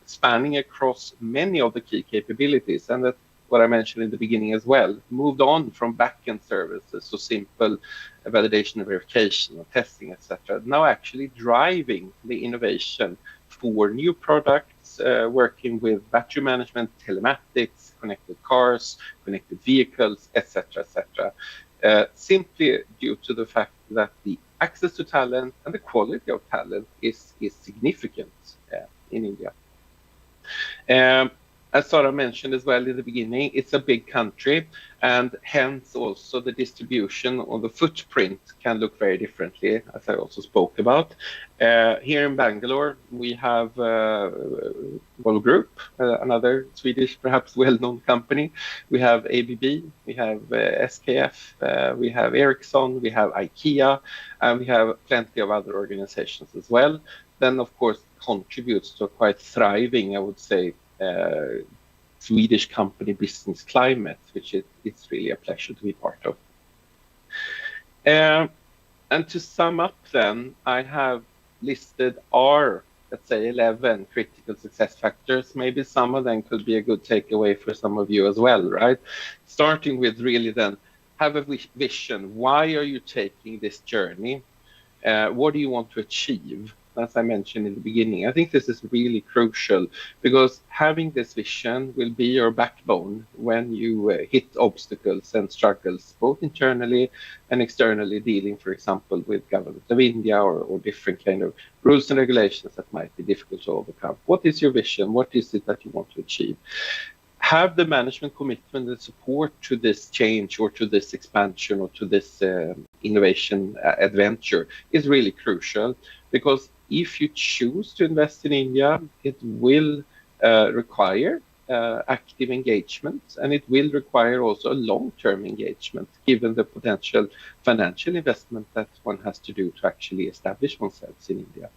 spanning across many of the key capabilities. And that's what I mentioned in the beginning as well, moved on from back-end services, so simple validation and verification and testing, etc. Now actually driving the innovation for new products, working with battery management, telematics, connected cars, connected vehicles, etc., etc. Simply due to the fact that the access to talent and the quality of talent is significant in India. As Sara mentioned as well in the beginning, it's a big country, and hence also the distribution or the footprint can look very differently, as I also spoke about. Here in Bangalore, we have Volvo Group, another Swedish, perhaps well-known company. We have ABB, we have SKF, we have Ericsson, we have IKEA, and we have plenty of other organizations as well. Then, of course, contributes to a quite thriving, I would say, Swedish company business climate, which it's really a pleasure to be part of. And to sum up then, I have listed our, let's say, 11 critical success factors. Maybe some of them could be a good takeaway for some of you as well, right? Starting with really then, have a vision. Why are you taking this journey? What do you want to achieve? As I mentioned in the beginning, I think this is really crucial because having this vision will be your backbone when you hit obstacles and struggles, both internally and externally, dealing, for example, with government of India or different kind of rules and regulations that might be difficult to overcome. What is your vision? What is it that you want to achieve? Have the management commitment and support to this change or to this expansion or to this innovation adventure is really crucial, because if you choose to invest in India, it will require active engagement, and it will require also a long-term engagement, given the potential financial investment that one has to do to actually establish oneself in India.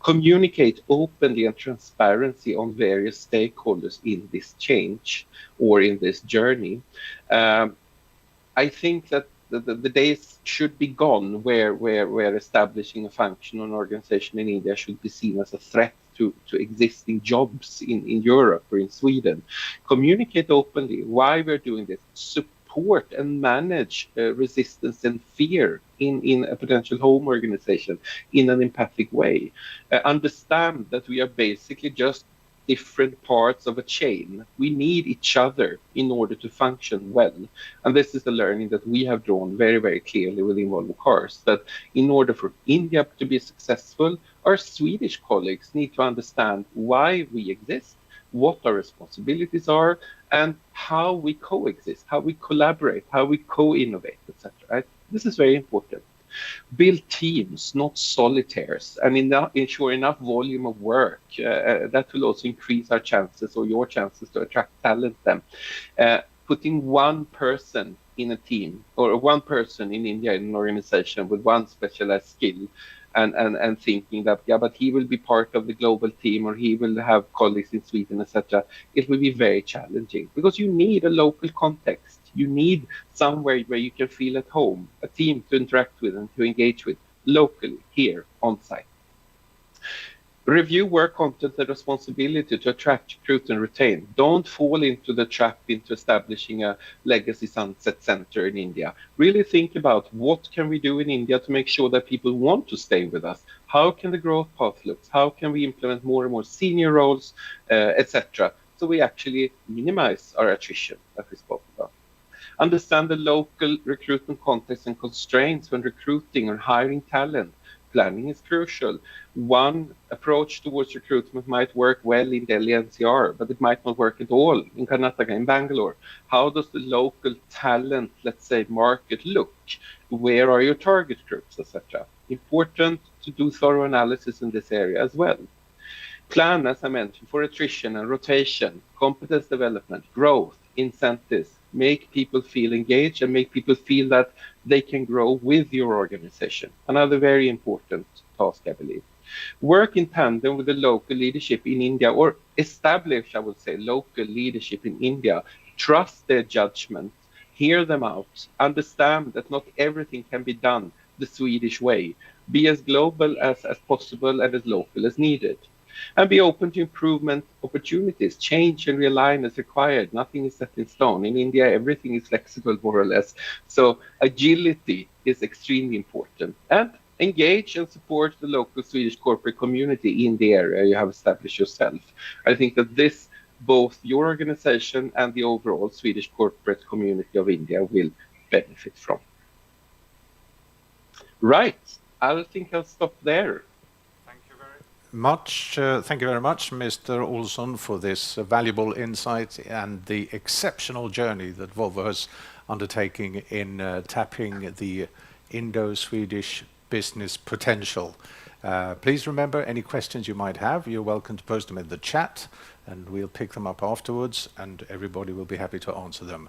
Communicate openly and transparency on various stakeholders in this change or in this journey. I think that the days should be gone where establishing a function or an organization in India should be seen as a threat to existing jobs in Europe or in Sweden. Communicate openly why we're doing this. Support and manage resistance and fear in a potential home organization in an empathic way. Understand that we are basically just different parts of a chain. We need each other in order to function well. And this is the learning that we have drawn very, very clearly within Volvo Cars, that in order for India to be successful, Our Swedish colleagues need to understand why we exist, what our responsibilities are, and how we coexist, how we collaborate, how we co-innovate, etc. Right? This is very important. Build teams, not solitaires, and ensure enough volume of work. That will also increase our chances, or your chances, to attract talent then. Putting one person in a team, or one person in India in an organization with one specialized skill, and thinking that, yeah, but he will be part of the global team, or he will have colleagues in Sweden, etc. It will be very challenging, because you need a local context. You need somewhere where you can feel at home, a team to interact with and to engage with locally, here, on site. Review work content and responsibility to attract, recruit, and retain. Don't fall into the trap into establishing a legacy sunset center in India. Really think about what can we do in India to make sure that people want to stay with us. How can the growth path look? How can we implement more and more senior roles, etc. So we actually minimize our attrition that we spoke about. Understand the local recruitment context and constraints when recruiting or hiring talent. Planning is crucial. One approach towards recruitment might work well in Delhi NCR, but it might not work at all in Karnataka, in Bangalore. How does the local talent, let's say, market look? Where are your target groups, etc.? Important to do thorough analysis in this area as well. Plan, as I mentioned, for attrition and rotation, competence development, growth, incentives. Make people feel engaged and make people feel that they can grow with your organization. Another very important task, I believe. Work in tandem with the local leadership in India, or establish, I would say, local leadership in India. Trust their judgment, hear them out, understand that not everything can be done the Swedish way. Be as global as possible and as local as needed. And be open to improvement opportunities. Change and realign as required. Nothing is set in stone. In India, everything is flexible, more or less. So agility is extremely important. And engage and support the local Swedish corporate community in the area you have established yourself. I think that this, both your organization and the overall Swedish corporate community of India will benefit from. Right. I think I'll stop there. Thank you very much, Mr. Olsson, for this valuable insight and the exceptional journey that Volvo has undertaken in tapping the Indo-Swedish business potential. Please remember, any questions you might have, you're welcome to post them in the chat, and we'll pick them up afterwards, and everybody will be happy to answer them.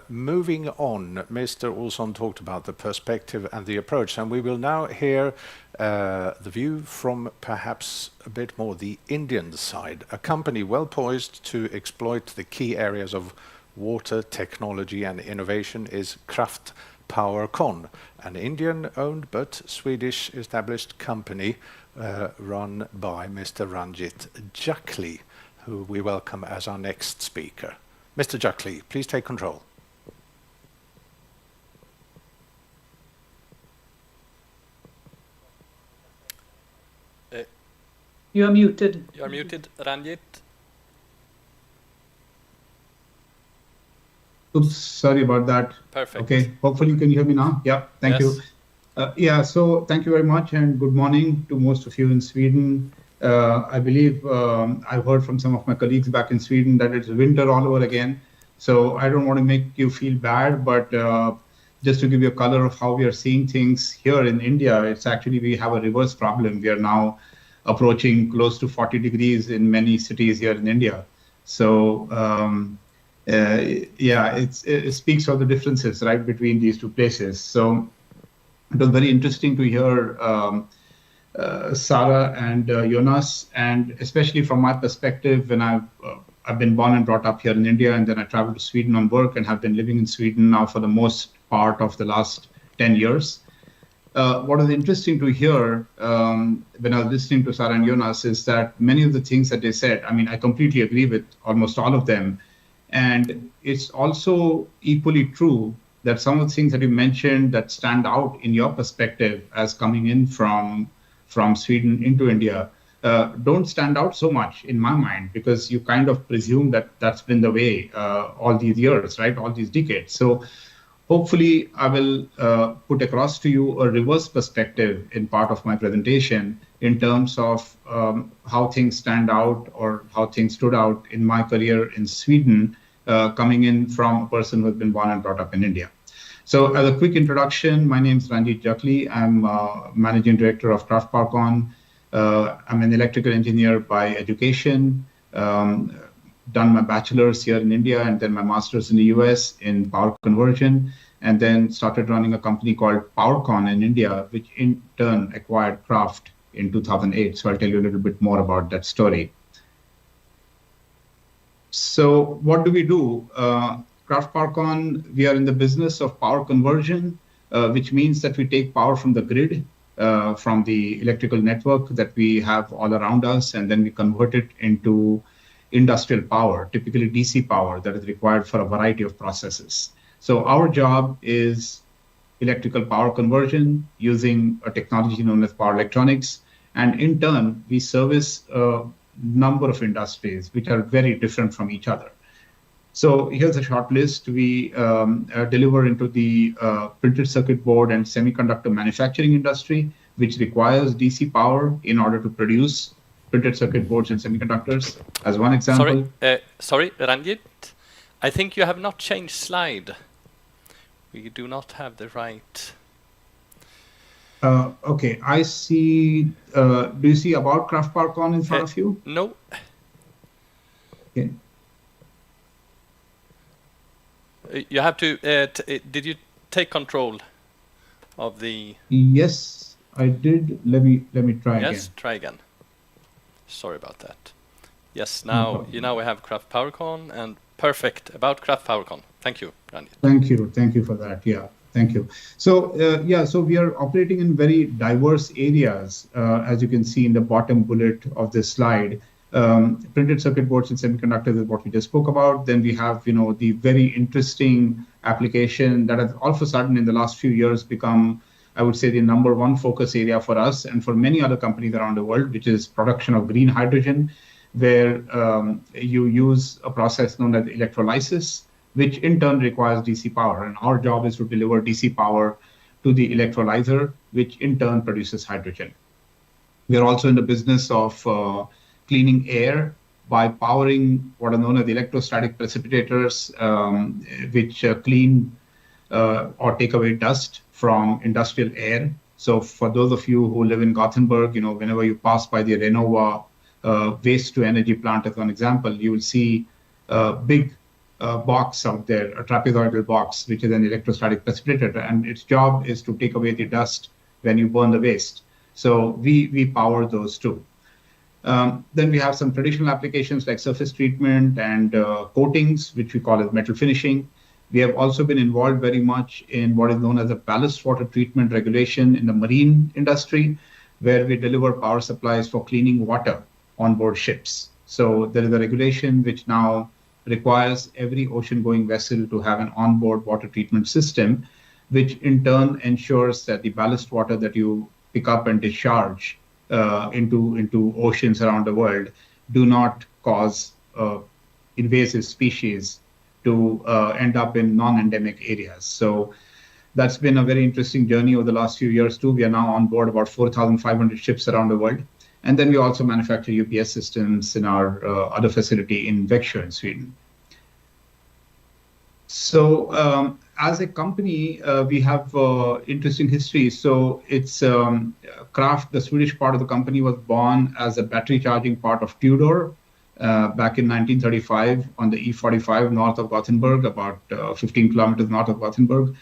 Moving on, Mr. Olsson talked about the perspective and the approach, and we will now hear the view from perhaps a bit more the Indian side. A company well poised to exploit the key areas of water, technology and innovation is Kraft Powercon, an Indian-owned but Swedish established company run by Mr. Ranjit Jakli, who we welcome as our next speaker. Mr. Jakli, please take control. You are muted. You are muted, Ranjit. Oops, sorry about that. Perfect. Okay, hopefully you can hear me now. Yeah, thank you. So thank you very much and good morning to most of you in Sweden. I believe I've heard from some of my colleagues back in Sweden that it's winter all over again. So I don't want to make you feel bad, but just to give you a color of how we are seeing things here in India, it's actually, we have a reverse problem. We are now approaching close to 40 degrees in many cities here in India. So it speaks of the differences, right, between these two places. So it was very interesting to hear Sarah and Jonas, and especially from my perspective, when I've been born and brought up here in India, and then I traveled to Sweden on work and have been living in Sweden now for the most part of the last 10 years. What was interesting to hear when I was listening to Sarah and Jonas is that many of the things that they said, I mean, I completely agree with almost all of them. And it's also equally true that some of the things that you mentioned that stand out in your perspective as coming in from Sweden into India don't stand out so much in my mind, because you kind of presume that that's been the way all these years, right? All these decades. So Hopefully, I will put across to you a reverse perspective in part of my presentation in terms of how things stand out or how things stood out in my career in Sweden, coming in from a person who has been born and brought up in India. So as a quick introduction, my name is Ranjit Jakli. I'm Managing Director of Kraft Parkon. I'm an electrical engineer by education. Done my bachelor's here in India and then my master's in the US in power conversion, and then started running a company called PowerCon in India, which in turn acquired Kraft in 2008. So I'll tell you a little bit more about that story. So what do we do? Kraft Parkon, we are in the business of power conversion, which means that we take power from the grid, from the electrical network that we have all around us, and then we convert it into industrial power, typically DC power that is required for a variety of processes. So our job is electrical power conversion using a technology known as power electronics. And in turn, we service a number of industries which are very different from each other. So here's a short list. We deliver into the printed circuit board and semiconductor manufacturing industry, which requires DC power in order to produce printed circuit boards and semiconductors, as one example. Sorry, Ranjit. I think you have not changed slide. We do not have the right. Okay, I see. Do you see about Kraft Parkon in front of you? No. Okay. You have to. Did you take control of the? Yes, I did. Let me try again. Yes, try again. Sorry about that. Yes, now we have Kraft Parkon and perfect about Kraft Parkon. Thank you, Randy. Thank you for that. Yeah, thank you. So so we are operating in very diverse areas, as you can see in the bottom bullet of this slide. Printed circuit boards and semiconductors is what we just spoke about. Then we have, the very interesting application that has all of a sudden in the last few years become, I would say, the number one focus area for us and for many other companies around the world, which is production of green hydrogen, where you use a process known as electrolysis, which in turn requires DC power. And our job is to deliver DC power to the electrolyzer, which in turn produces hydrogen. We are also in the business of cleaning air by powering what are known as electrostatic precipitators, which clean or take away dust from industrial air. So for those of you who live in Gothenburg, whenever you pass by the Renova waste to energy plant as an example, you will see a big box out there, a trapezoidal box, which is an electrostatic precipitator, and its job is to take away the dust when you burn the waste. So we power those too. Then we have some traditional applications like surface treatment and coatings, which we call as metal finishing. We have also been involved very much in what is known as a ballast water treatment regulation in the marine industry, where we deliver power supplies for cleaning water on board ships. So there is a regulation which now requires every ocean-going vessel to have an onboard water treatment system, which in turn ensures that the ballast water that you pick up and discharge into oceans around the world do not cause invasive species to end up in non-endemic areas. So that's been a very interesting journey over the last few years too. We are now on board about 4,500 ships around the world. And then we also manufacture UPS systems in our other facility in Växjö in Sweden. So as a company, we have interesting history. So it's Kraft, the Swedish part of the company, was born as a battery charging part of Tudor back in 1935 on the E45 north of Gothenburg, about 15 kilometers north of Gothenburg.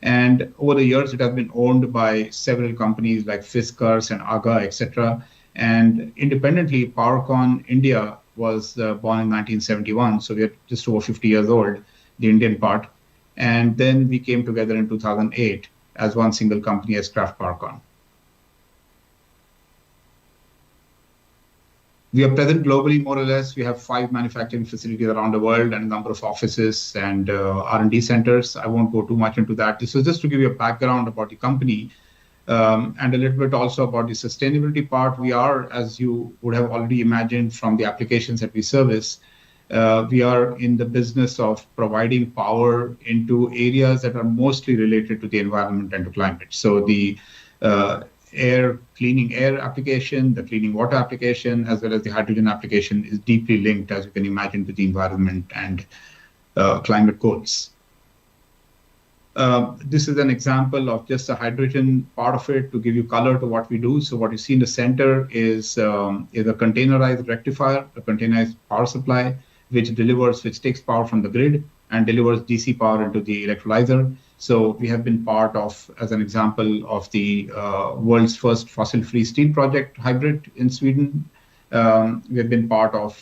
And over the years, it has been owned by several companies like Fiskars and AGA, etc. And independently, PowerCon India was born in 1971. So we're just over 50 years old, the Indian part. And then we came together in 2008 as one single company as Kraft Parkon. We are present globally, more or less. We have 5 manufacturing facilities around the world and a number of offices and R&D centers. I won't go too much into that. This is just to give you a background about the company and a little bit also about the sustainability part. We are, as you would have already imagined from the applications that we service, We are in the business of providing power into areas that are mostly related to the environment and to climate. So the cleaning air application, the cleaning water application, as well as the hydrogen application is deeply linked, as you can imagine, to the environment and climate goals. This is an example of just the hydrogen part of it to give you color to what we do. So what you see in the center is a containerized rectifier, a containerized power supply, which takes power from the grid and delivers DC power into the electrolyzer. So we have been part of, as an example, of the world's first fossil-free steel project hybrid in Sweden. We have been part of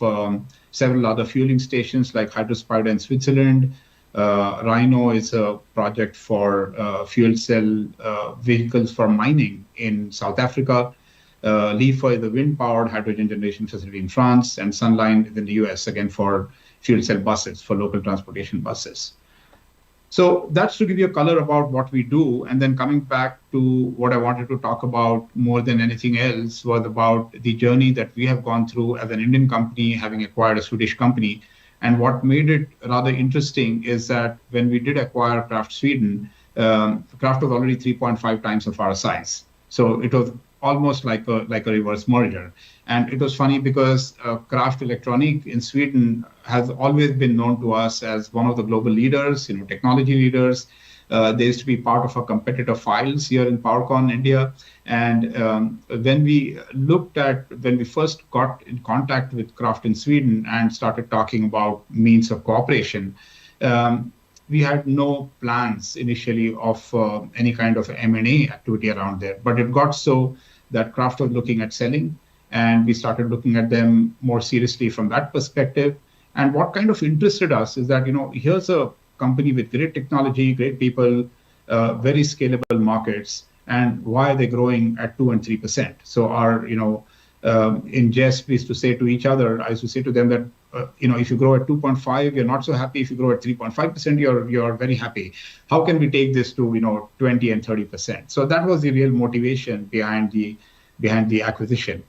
several other fueling stations like Hydrospider in Switzerland. Rhino is a project for fuel cell vehicles for mining in South Africa. LIFA is the wind-powered hydrogen generation facility in France, and Sunline is in the US, again for fuel cell buses, for local transportation buses. So that's to give you a color about what we do. And then coming back to what I wanted to talk about more than anything else was about the journey that we have gone through as an Indian company, having acquired a Swedish company. And what made it rather interesting is that when we did acquire Kraft Sweden, Kraft was already 3.5 times of our size. So it was almost like a reverse merger. And it was funny because Kraft Electronic in Sweden has always been known to us as one of the global leaders, technology leaders. They used to be part of our competitor files here in PowerCon India. And when we first got in contact with Kraft in Sweden and started talking about means of cooperation, we had no plans initially of any kind of M&A activity around there. But it got so that Kraft was looking at selling, and we started looking at them more seriously from that perspective. And what kind of interested us is that, here's a company with great technology, great people, very scalable markets, and why are they growing at 2 and 3%? So our, in jest, we used to say to each other, I used to say to them that, if you grow at 2.5, you're not so happy. If you grow at 3.5%, you're very happy. How can we take this to, 20 and 30%? So that was the real motivation behind the acquisition.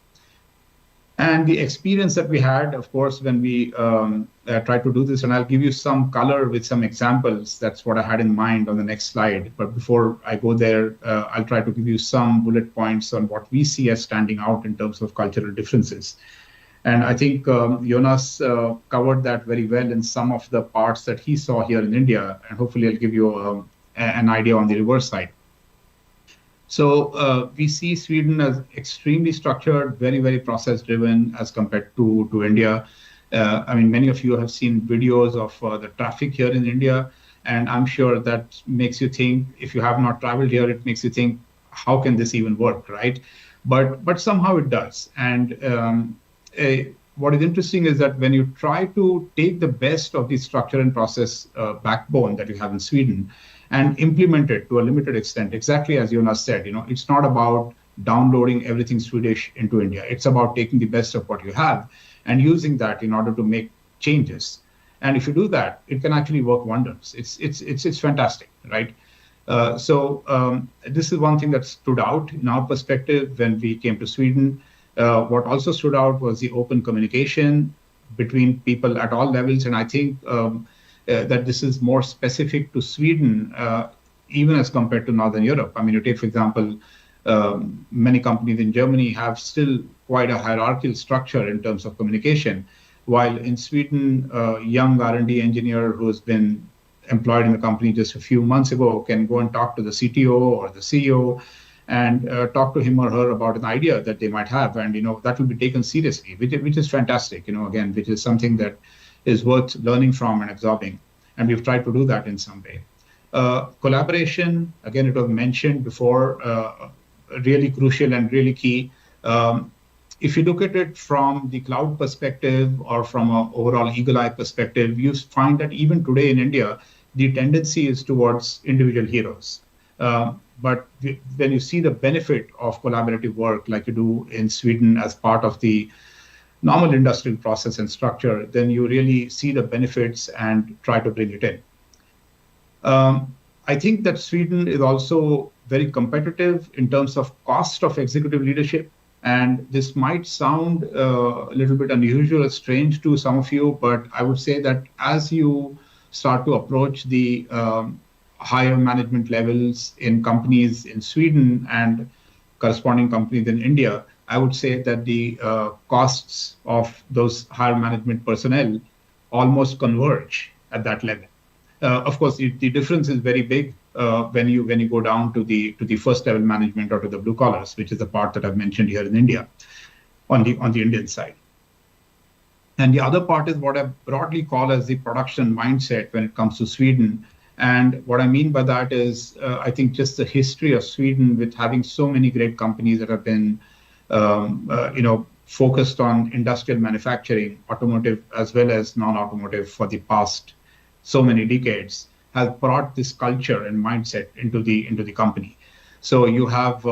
And the experience that we had, of course, when we tried to do this, and I'll give you some color with some examples. That's what I had in mind on the next slide. But before I go there, I'll try to give you some bullet points on what we see as standing out in terms of cultural differences. And I think Jonas covered that very well in some of the parts that he saw here in India. And hopefully I'll give you an idea on the reverse side. So we see Sweden as extremely structured, very, very process-driven as compared to India. Many of you have seen videos of the traffic here in India, and I'm sure that makes you think, if you have not traveled here, it makes you think, how can this even work, right? But somehow it does. And what is interesting is that when you try to take the best of the structure and process backbone that you have in Sweden and implement it to a limited extent, exactly as Jonas said, it's not about downloading everything Swedish into India. It's about taking the best of what you have and using that in order to make changes. And if you do that, it can actually work wonders. It's fantastic, right? So this is one thing that stood out in our perspective when we came to Sweden. What also stood out was the open communication between people at all levels. And I think that this is more specific to Sweden, even as compared to Northern Europe. You take, for example, many companies in Germany have still quite a hierarchical structure in terms of communication, while in Sweden, a young R&D engineer who's been employed in the company just a few months ago can go and talk to the CTO or the CEO and talk to him or her about an idea that they might have, and that will be taken seriously, which is fantastic. Again, which is something that is worth learning from and absorbing, and we've tried to do that in some way. Collaboration, again, it was mentioned before, really crucial and really key. If you look at it from the cloud perspective or from an overall eagle-eye perspective, you find that even today in India, the tendency is towards individual heroes. But when you see the benefit of collaborative work like you do in Sweden as part of the normal industrial process and structure, then you really see the benefits and try to bring it in. I think that Sweden is also very competitive in terms of cost of executive leadership. And this might sound a little bit unusual or strange to some of you, but I would say that as you start to approach the higher management levels in companies in Sweden and corresponding companies in India, I would say that the costs of those higher management personnel almost converge at that level. Of course, the difference is very big when you go down to the first level management or to the blue collars, which is the part that I've mentioned here in India, on the Indian side. And the other part is what I broadly call as the production mindset when it comes to Sweden. And what I mean by that is, I think just the history of Sweden with having so many great companies that have been, focused on industrial manufacturing, automotive as well as non-automotive for the past so many decades, has brought this culture and mindset into the company. So you have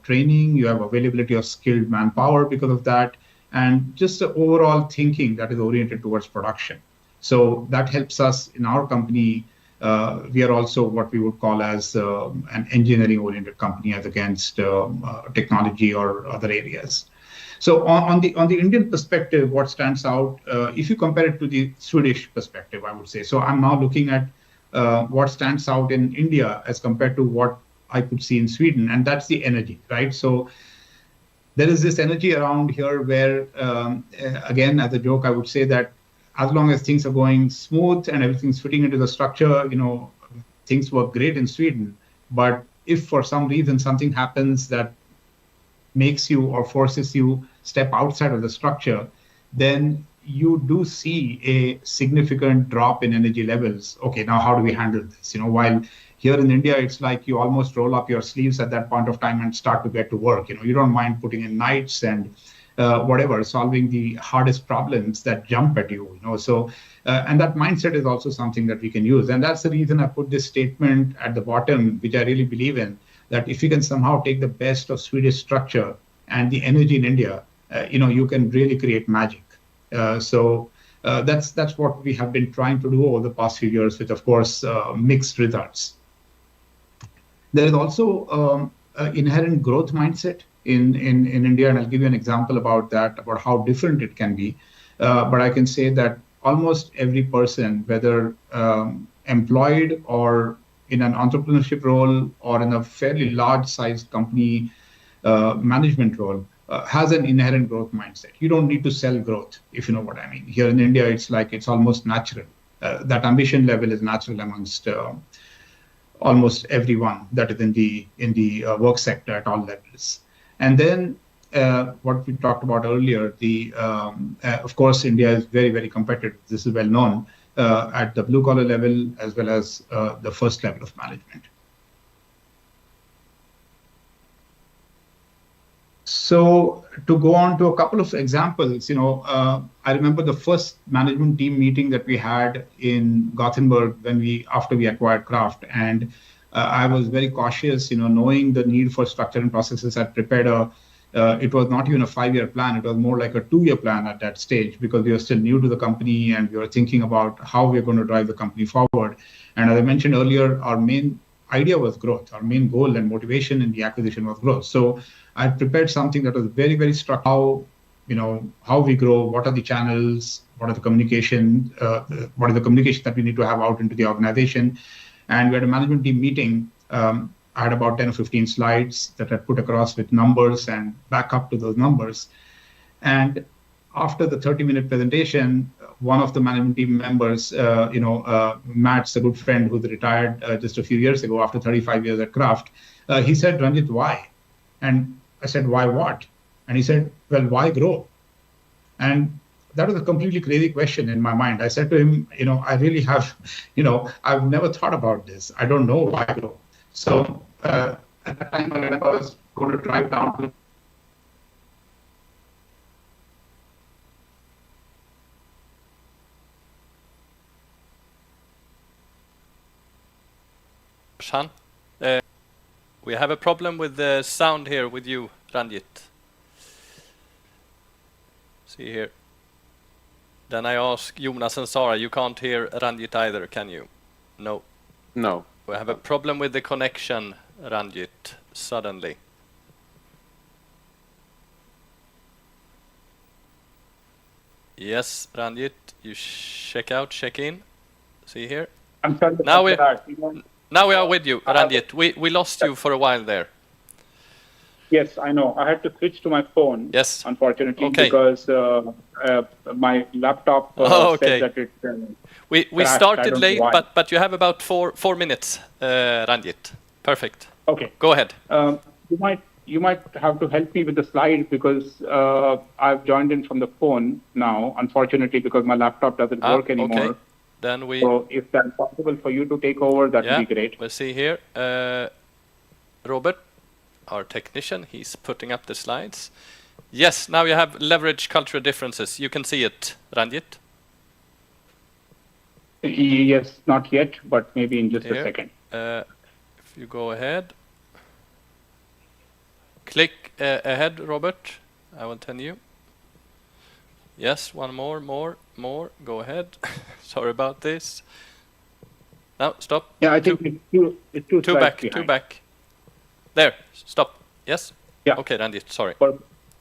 training, you have availability of skilled manpower because of that, and just the overall thinking that is oriented towards production. So that helps us in our company. We are also what we would call as an engineering-oriented company as against technology or other areas. So on the Indian perspective, what stands out, if you compare it to the Swedish perspective, I would say. So I'm now looking at what stands out in India as compared to what I could see in Sweden, and that's the energy, right? So there is this energy around here where, again, as a joke, I would say that as long as things are going smooth and everything's fitting into the structure, things work great in Sweden. But if for some reason something happens that makes you or forces you step outside of the structure, then you do see a significant drop in energy levels. Okay, now how do we handle this? While here in India, it's like you almost roll up your sleeves at that point of time and start to get to work. You don't mind putting in nights and whatever, solving the hardest problems that jump at you. So, and that mindset is also something that we can use. And that's the reason I put this statement at the bottom, which I really believe in, that if you can somehow take the best of Swedish structure and the energy in India, you can really create magic. So that's what we have been trying to do over the past few years with, of course, mixed results. There is also inherent growth mindset in India, and I'll give you an example about that, about how different it can be. But I can say that almost every person, whether employed or in an entrepreneurship role or in a fairly large-sized company management role, has an inherent growth mindset. You don't need to sell growth, if you know what I mean. Here in India, it's almost natural. That ambition level is natural amongst almost everyone that is in the work sector at all levels. And then what we talked about earlier, of course, India is very, very competitive. This is well known at the blue collar level as well as the first level of management. So to go on to a couple of examples, I remember the first management team meeting that we had in Gothenburg after we acquired Kraft, and I was very cautious, knowing the need for structure and processes. I prepared it was not even a 5-year plan. It was more like a 2-year plan at that stage because we were still new to the company and we were thinking about how we're going to drive the company forward. And as I mentioned earlier, our main idea was growth. Our main goal and motivation in the acquisition was growth. So I prepared something that was very, very structured. How we grow, what are the channels, what is the communication that we need to have out into the organization. And we had a management team meeting. I had about 10 or 15 slides that I put across with numbers and back up to those numbers. And after the 30-minute presentation, one of the management team members, Matt's a good friend who's retired just a few years ago after 35 years at Kraft, he said, "Ranjit, why?" And I said, "Why what?" And he said, "Well, why grow?" And that was a completely crazy question in my mind. I said to him, I really have, I've never thought about this. I don't know why grow. So at that time, I remember I was going to drive down to Shan, we have a problem with the sound here with you, Ranjit. See here. Then I ask Jonas and Sara, you can't hear Ranjit either, can you? No. No. We have a problem with the connection, Ranjit, suddenly. Yes, Ranjit, you check out, check in. See here. I'm sorry Now about that. You know, Now we are with you, I have- Ranjit. We lost you for a while there. Yes, I know. I had to switch to my phone. Yes. Unfortunately, Okay. because my laptop Okay. said that it. We crashed. I started don't know late, why. but you have about four minutes, Ranjit. Perfect. Okay. Go ahead. You might have to help me with the slide because I've joined in from the phone now. Unfortunately, because my laptop doesn't work anymore. Okay. Then we. So if that's possible for you to take over, that would be great. We'll see here. Robert, our technician, he's putting up the slides. Yes, now you have leverage cultural differences. You can see it, Ranjit. Yes, not yet, but maybe in just a second. If you go ahead. Click ahead, Robert. I will tell you. Yes, one more. Go ahead. Sorry about this. Now, stop. Yeah, I think it's two Two back, behind. two back. There, stop. Yes? Yeah. Okay, Ranjit, sorry.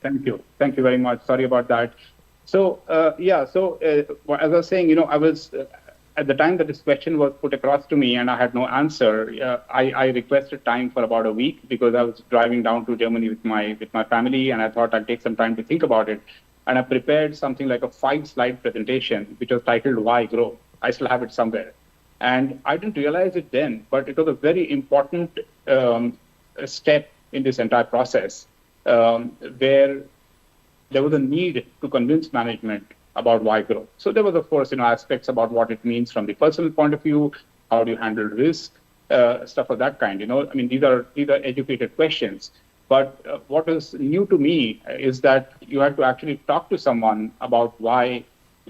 Thank you. Thank you very much. Sorry about that. So, as I was saying, I was, at the time that this question was put across to me and I had no answer, I requested time for about a week because I was driving down to Germany with my family and I thought I'd take some time to think about it. And I prepared something like a 5-slide presentation, which was titled Why Grow. I still have it somewhere. And I didn't realize it then, but it was a very important step in this entire process where there was a need to convince management about why grow. So there was, of course, aspects about what it means from the personal point of view, how do you handle risk, stuff of that kind. I mean, these are educated questions. But what is new to me is that you have to actually talk to someone about why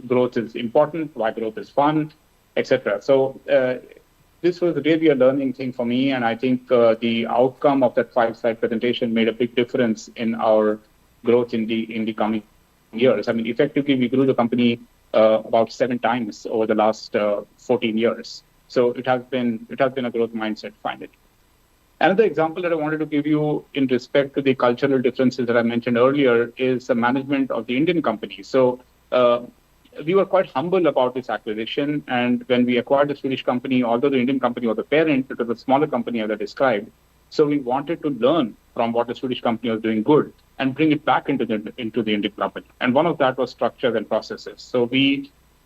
growth is important, why growth is fun, etc. So this was really a learning thing for me, and I think the outcome of that 5-slide presentation made a big difference in our growth in the coming years. I mean, effectively, we grew the company about 7 times over the last 14 years. So it has been a growth mindset finally. Another example that I wanted to give you in respect to the cultural differences that I mentioned earlier is the management of the Indian company. So we were quite humble about this acquisition. And when we acquired the Swedish company, although the Indian company was the parent, it was a smaller company as I described. So we wanted to learn from what the Swedish company was doing good and bring it back into the Indian company. And one of that was structure and processes. So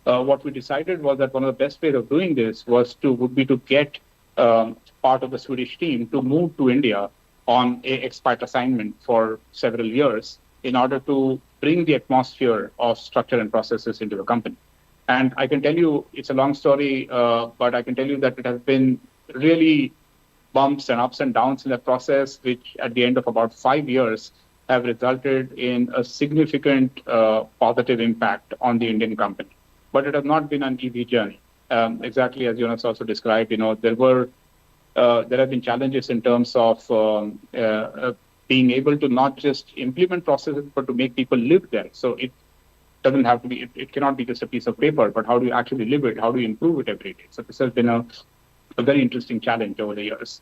what we decided was that one of the best ways of doing this would be to get part of the Swedish team to move to India on a expat assignment for several years in order to bring the atmosphere of structure and processes into the company. And I can tell you, it's a long story, but I can tell you that it has been really bumps and ups and downs in the process, which at the end of about 5 years have resulted in a significant positive impact on the Indian company. But it has not been an easy journey. Exactly as Jonas also described, there have been challenges in terms of being able to not just implement processes, but to make people live there. So it doesn't have to be, it cannot be just a piece of paper, but how do you actually live it? How do you improve it every day? So this has been a very interesting challenge over the years.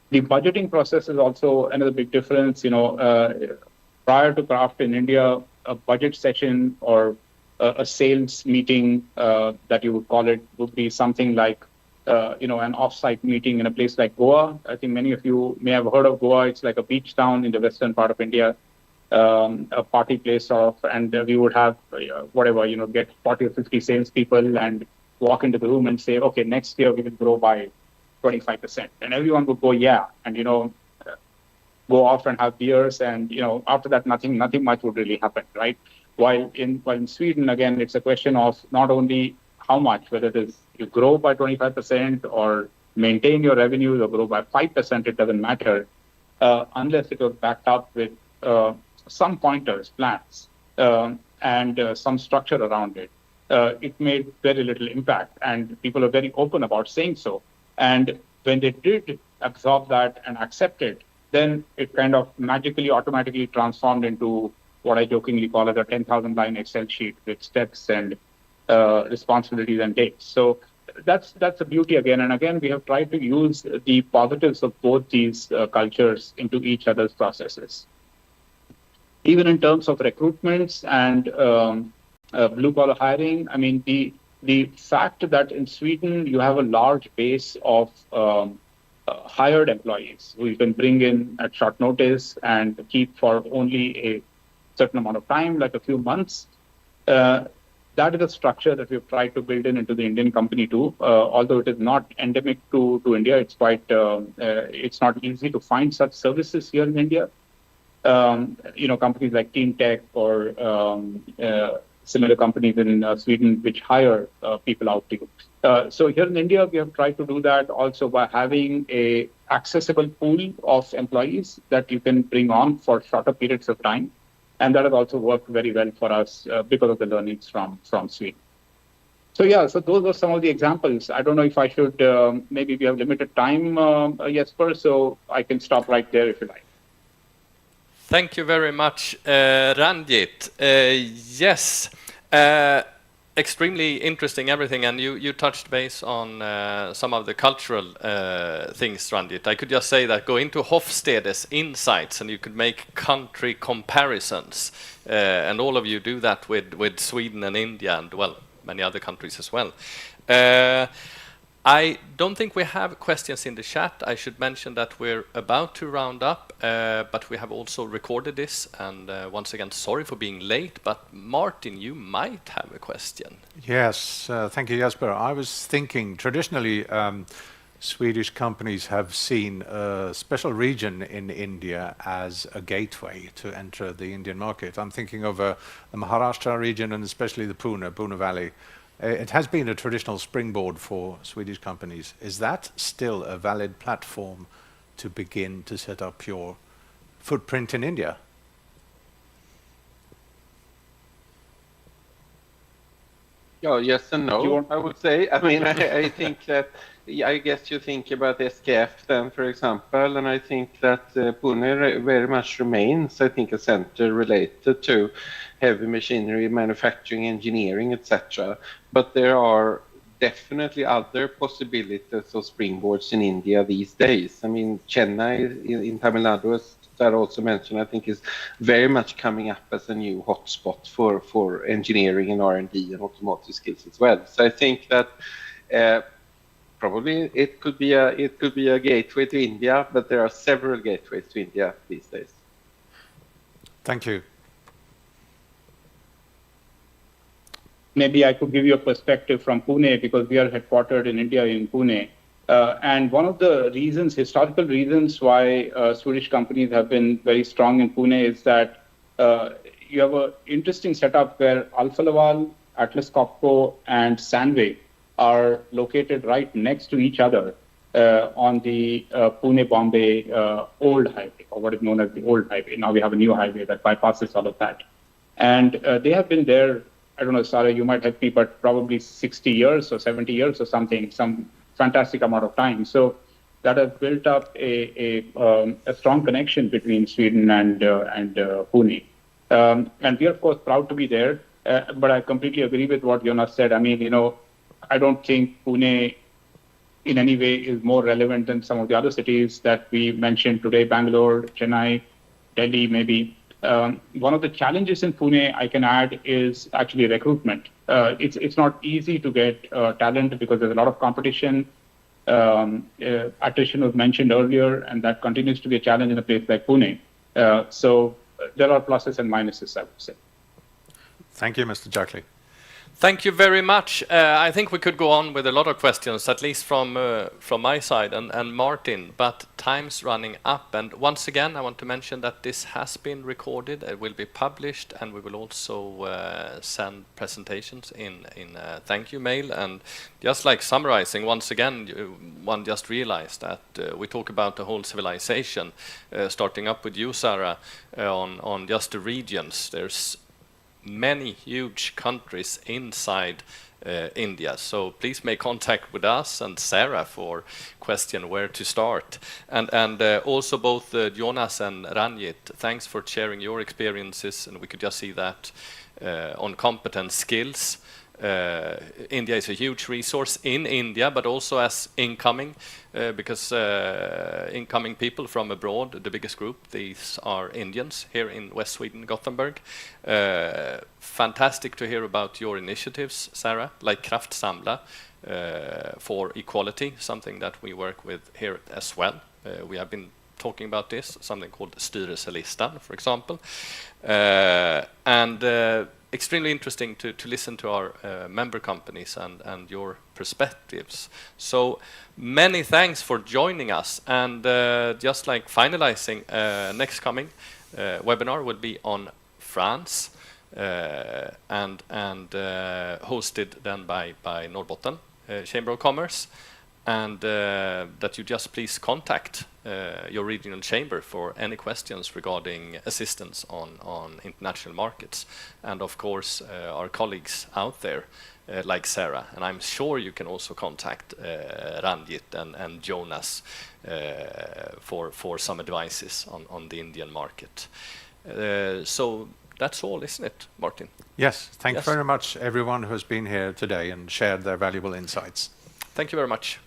The budgeting process is also another big difference. Prior to Craft in India, a budget session or a sales meeting that you would call it would be something like an off-site meeting in a place like Goa. I think many of you may have heard of Goa. It's like a beach town in the western part of India, a party place and we would have get 40 or 50 salespeople and walk into the room and say, okay, next year we will grow by 25%. And everyone would go, yeah, and go off and have beers, and after that nothing much would really happen, right? While in Sweden, again, it's a question of not only how much, whether it is you grow by 25% or maintain your revenues or grow by 5%, it doesn't matter, unless it was backed up with some pointers, plans, and some structure around it. It made very little impact, and people are very open about saying so. And when they did absorb that and accept it, then it kind of magically, automatically transformed into what I jokingly call as a 10,000-line Excel sheet with steps and responsibilities and dates. So that's the beauty again. And again, we have tried to use the positives of both these cultures into each other's processes. Even in terms of recruitments and blue-collar hiring. I mean, the fact that in Sweden you have a large base of hired employees who you can bring in at short notice and keep for only a certain amount of time, like a few months. That is a structure that we've tried to build into the Indian company too. Although it is not endemic to India, it's quite it's not easy to find such services here in India. Companies like Team Tech or similar companies in Sweden which hire people out to you. So here in India, we have tried to do that also by having a accessible pool of employees that you can bring on for shorter periods of time. And that has also worked very well for us because of the learnings from Sweden. So yeah, so those are some of the examples. I don't know if I should, maybe we have limited time, Jesper, so I can stop right there if you like. Thank you very much, Ranjit. Yes, extremely interesting everything, and you touched base on some of the cultural things, Ranjit. I could just say that go into Hofstede's insights and you could make country comparisons, and all of you do that with Sweden and India and, well, many other countries as well. I don't think we have questions in the chat. I should mention that we're about to round up, but we have also recorded this. And once again, sorry for being late, but Martin, you might have a question. Yes, thank you, Jesper. I was thinking, traditionally, Swedish companies have seen a special region in India as a gateway to enter the Indian market. I'm thinking of the Maharashtra region and especially the Pune Valley. It has been a traditional springboard for Swedish companies. Is that still a valid platform to begin to set up your footprint in India? Yeah, yes and no, I would say. I mean, I think that, I guess you think about SKF then, for example, and I think that Pune very much remains, I think, a center related to heavy machinery, manufacturing, engineering, etc. But there are definitely other possibilities of springboards in India these days. I mean, Chennai in Tamil Nadu, as Sarah also mentioned, I think is very much coming up as a new hotspot for engineering and R&D and automotive skills as well. So I think that probably it could be a gateway to India, but there are several gateways to India these days. Thank you. Maybe I could give you a perspective from Pune because we are headquartered in India in Pune. And one of the reasons, historical reasons why Swedish companies have been very strong in Pune is that you have an interesting setup where Alfa Laval, Atlas Copco, and Sandvik are located right next to each other on the Pune-Bombay old highway, or what is known as the old highway. Now we have a new highway that bypasses all of that. And they have been there, I don't know, Sarah, you might help me, but probably 60 years or 70 years or something, some fantastic amount of time. So that has built up a strong connection between Sweden and Pune. And we are, of course, proud to be there. But I completely agree with what Jonas said. I mean, I don't think Pune in any way is more relevant than some of the other cities that we mentioned today, Bangalore, Chennai, Delhi, maybe. One of the challenges in Pune, I can add, is actually recruitment. It's not easy to get talent because there's a lot of competition. Attrition was mentioned earlier, and that continues to be a challenge in a place like Pune. So there are pluses and minuses, I would say. Thank you, Mr. Jackley. Thank you very much. I think we could go on with a lot of questions, at least from my side and Martin, but time's running up. And once again, I want to mention that this has been recorded. It will be published, and we will also send presentations in thank you mail. And just like summarizing, once again, one just realized that we talk about the whole civilization, starting up with you, Sarah, on just the regions. There's many huge countries inside India, so please make contact with us and Sarah for question where to start. And also both Jonas and Ranjit, thanks for sharing your experiences, and we could just see that on competence skills India is a huge resource in India, but also as incoming, because incoming people from abroad, the biggest group, these are Indians here in West Sweden, Gothenburg. Fantastic to hear about your initiatives, Sarah, like Kraftsamla for equality, something that we work with here as well. We have been talking about this, something called Styrelselistan, for example. Extremely interesting to listen to our member companies and your perspectives. So many thanks for joining us. And just like finalizing, next coming webinar will be on France and hosted then by Norrbotten Chamber of Commerce. And that you just please contact your regional chamber for any questions regarding assistance on international markets. And of course, our colleagues out there, like Sarah. And I'm sure you can also contact Ranjit and Jonas for some advices on the Indian market. So that's all, isn't it, Martin? Yes, thank you very much, everyone who has been here today and shared their valuable insights. Thank you very much.